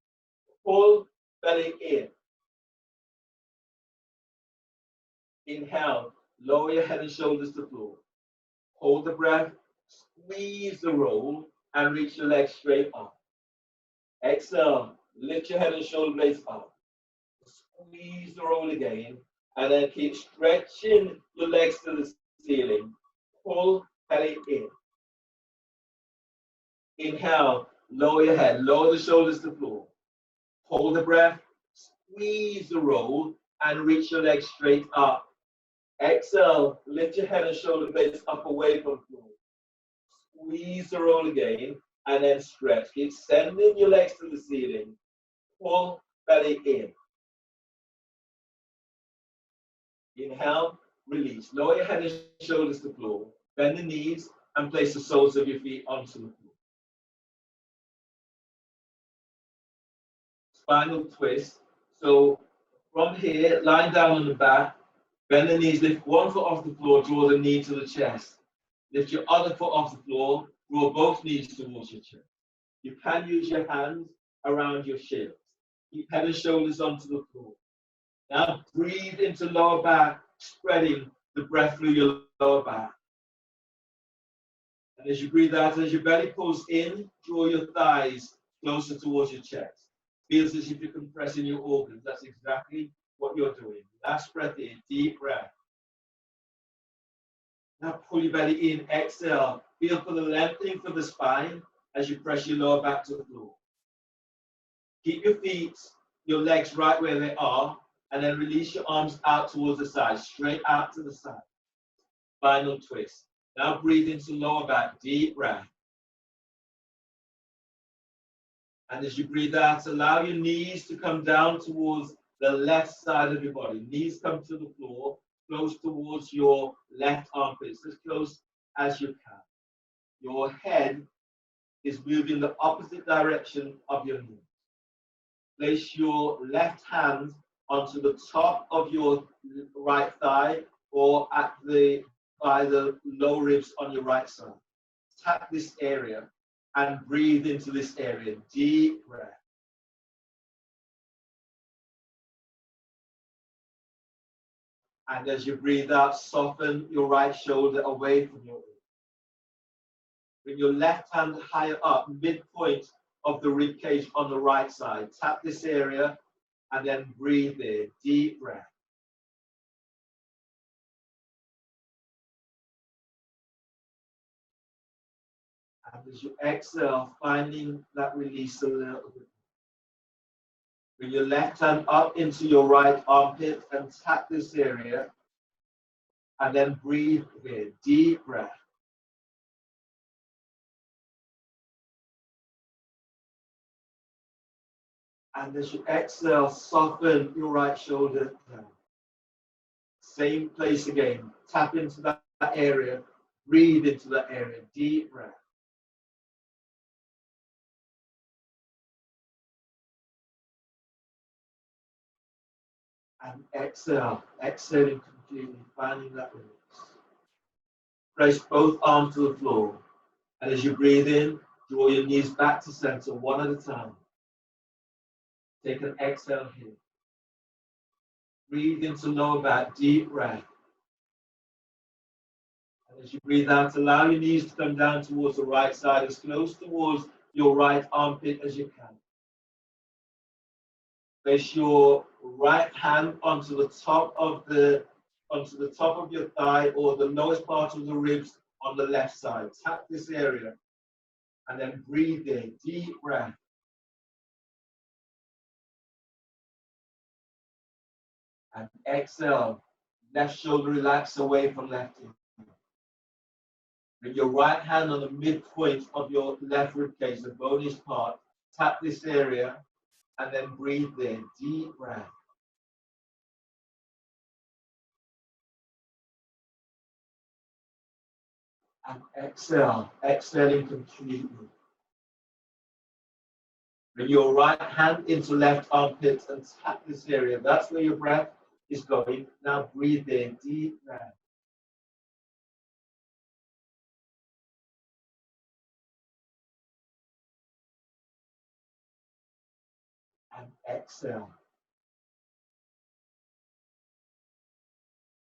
pull belly in. Inhale, lower your head and shoulders to the floor. Hold the breath, squeeze the roll, and reach your legs straight up. Exhale, lift your head and shoulder blades up. Squeeze the roll again, and then keep stretching your legs to the ceiling. Pull belly in. Inhale, lower your head, lower the shoulders to the floor. Hold the breath, squeeze the roll, and reach your legs straight up. Exhale, lift your head and shoulder blades up away from the floor. Squeeze the roll again, and then stretch. Keep sending your legs to the ceiling. Pull belly in. Inhale, release. Lower your head and shoulders to the floor. Bend the knees and place the soles of your feet onto the floor. Spinal twist. So from here, lying down on the back, bend the knees, lift one foot off the floor, draw the knee to the chest. Lift your other foot off the floor, draw both knees towards your chest. You can use your hands around your shins. Keep head and shoulders onto the floor. Now breathe into lower back, spreading the breath through your lower back. And as you breathe out, as your belly pulls in, draw your thighs closer towards your chest. Feels as if you're compressing your organs. That's exactly what you're doing. Last breath in, deep breath. Now pull your belly in, exhale. Feel for the lengthening for the spine as you press your lower back to the floor. Keep your feet, your legs right where they are, and then release your arms out towards the side, straight out to the side. Final twist. Now breathe into lower back, deep breath. And as you breathe out, allow your knees to come down towards the left side of your body. Knees come to the floor, close towards your left armpits, as close as you can. Your head is moving the opposite direction of your knees. Place your left hand onto the top of your right thigh or by the low ribs on your right side. Tap this area and breathe into this area. Deep breath. And as you breathe out, soften your right shoulder away from your rib. Bring your left hand higher up, midpoint of the rib cage on the right side. Tap this area and then breathe in. Deep breath. And as you exhale, finding that release a little bit. Bring your left hand up into your right armpit and tap this area. And then breathe in. Deep breath. And as you exhale, soften your right shoulder down. Same place again. Tap into that area. Breathe into that area. Deep breath. And exhale. Exhaling completely, finding that release. Place both arms to the floor. And as you breathe in, draw your knees back to center one at a time. Take an exhale here. Breathe into lower back, deep breath. And as you breathe out, allow your knees to come down towards the right side, as close towards your right armpit as you can. Place your right hand onto the top of your thigh or the lowest part of the ribs on the left side. Tap this area and then breathe in, deep breath. And exhale, left shoulder relax away from left ear. Bring your right hand on the midpoint of your left rib cage, the bonish part. Tap this area and then breathe in, deep breath. And exhale, exhaling completely. Bring your right hand into left armpit and tap this area. That's where your breath is going. Now breathe in, deep breath. And exhale.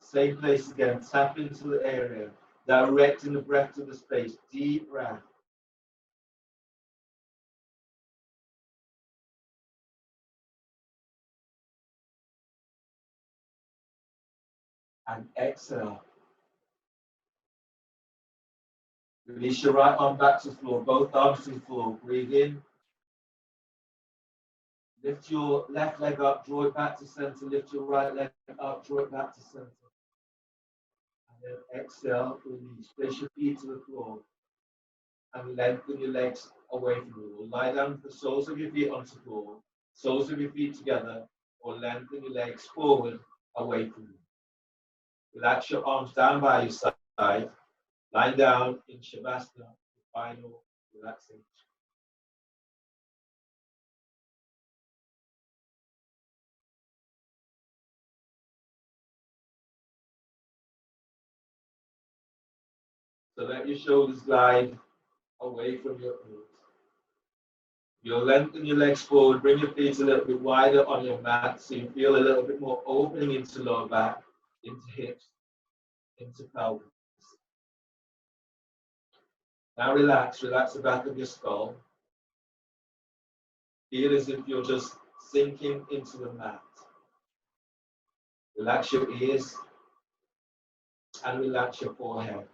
Same place again. Tap into the area. Directing the breath to the space. Deep breath. And exhale. Release your right arm back to the floor. Both arms to the floor. Breathe in. Lift your left leg up. Draw it back to center. Lift your right leg up. Draw it back to center. And then exhale. Release. Place your feet to the floor. And lengthen your legs away from the wall. Lie down with the soles of your feet onto the floor. Soles of your feet together. Or lengthen your legs forward away from you. Relax your arms down by your side. Lie down in Shavasana, the final relaxation. So let your shoulders glide away from your ears. You'll lengthen your legs forward, bring your feet a little bit wider on your mat so you feel a little bit more opening into lower back, into hips, into pelvis. Now relax the back of your skull. Feel as if you're just sinking into the mat. Relax your ears and relax your forehead.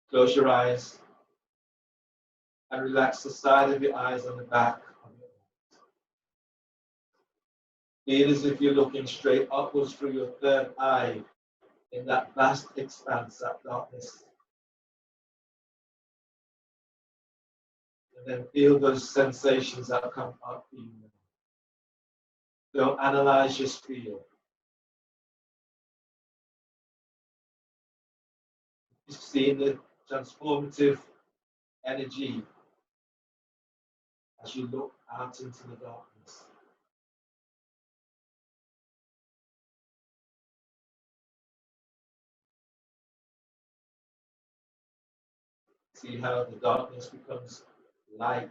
Close your eyes and relax the side of your eyes and the back of your eyes. Feel as if you're looking straight upwards through your third eye in that vast expanse, that darkness. And then feel those sensations that come up for you. Don't analyze, just feel. Just seeing the transformative energy as you look out into the darkness. See how the darkness becomes light,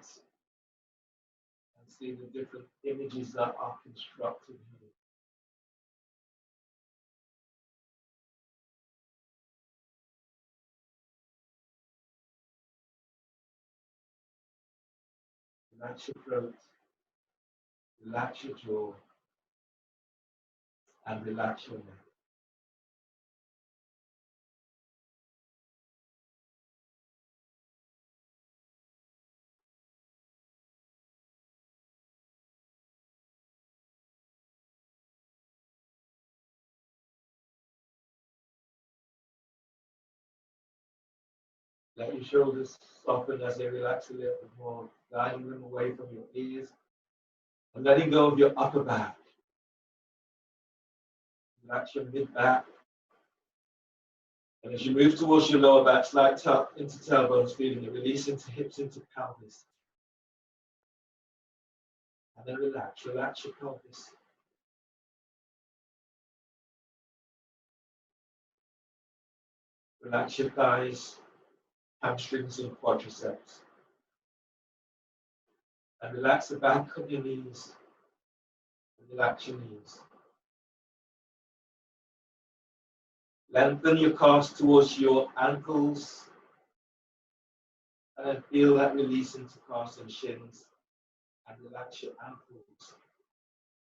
and see the different images that are constructed here. Relax your throat, relax your jaw, and relax your neck. Let your shoulders soften as they relax a little bit more, guiding them away from your ears and letting go of your upper back. Relax your mid back. And as you move towards your lower back, slide tuck into tailbones, feeling it release into hips, into pelvis. And then relax your pelvis. Relax your thighs, hamstrings, and quadriceps. And relax the back of your knees. And relax your knees. Lengthen your calves towards your ankles. And then feel that release into calves and shins. And relax your ankles.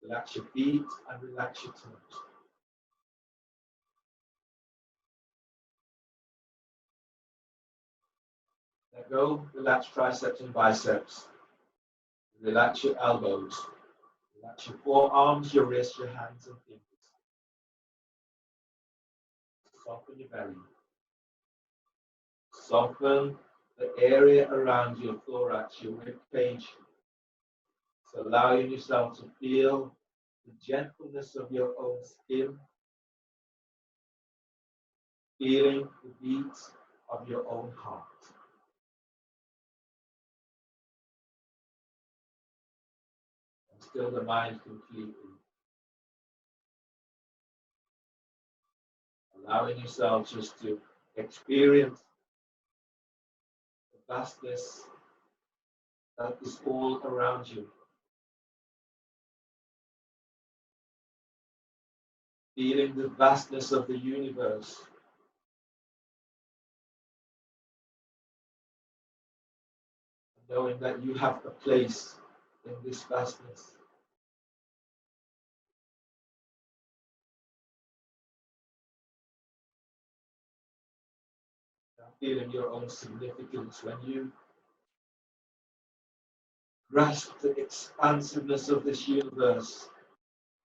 Relax your feet and relax your toes. Let go, relax triceps and biceps. Relax your elbows. Relax your forearms, your wrists, your hands and fingers. Soften your belly. Soften the area around your thorax, your rib cage. So allowing yourself to feel the gentleness of your own skin. Feeling the beats of your own heart. And still the mind completely. Allowing yourself just to experience the vastness that is all around you. Feeling the vastness of the universe. Knowing that you have a place in this vastness. Feeling your own significance when you grasp the expansiveness of this universe.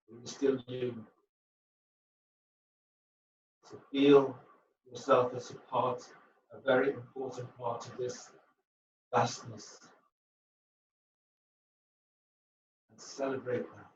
You're still you. To feel yourself as a part, a very important part of this vastness. And celebrate that.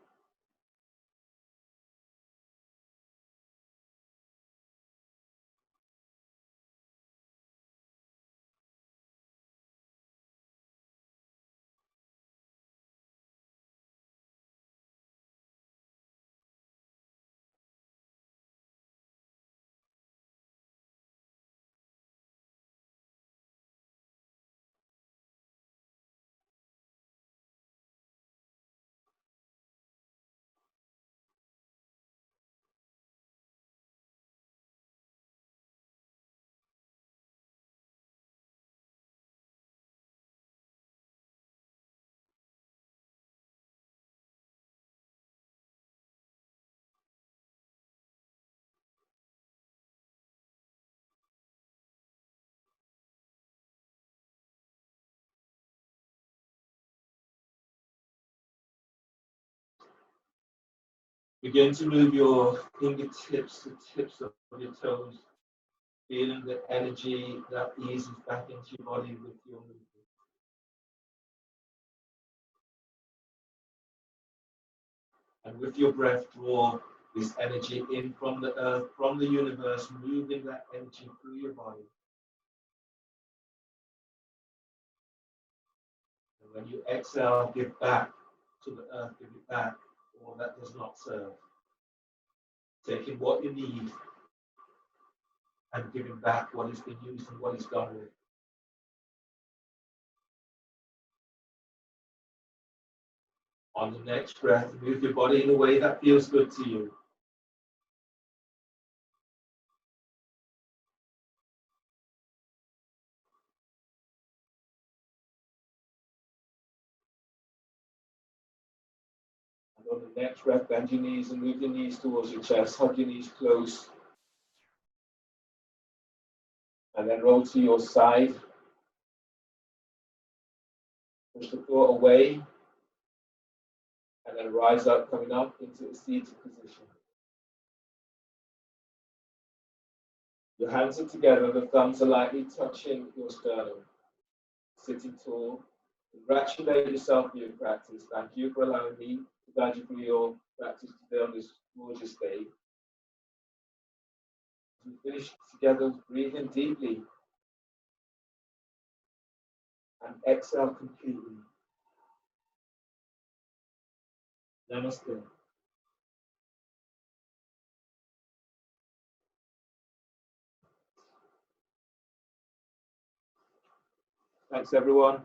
Begin to move your fingertips, the tips of your toes, feeling the energy that eases back into your body with your movement. And with your breath, draw this energy in from the earth, from the universe, moving that energy through your body. And when you exhale, give back to the earth, give it back all that does not serve. Taking what you need and giving back what has been used and what is done with. On the next breath, move your body in a way that feels good to you. And on the next breath, bend your knees and move your knees towards your chest. Hug your knees close. And then roll to your side. Push the floor away. And then rise up, coming up into a seated position. Your hands are together, the thumbs are lightly touching your sternum. Sitting tall. Congratulate yourself for your practice. Thank you for allowing me to guide you through your practice today on this gorgeous day. As we finish together, breathe in deeply and exhale completely. Namaste. Thanks, everyone.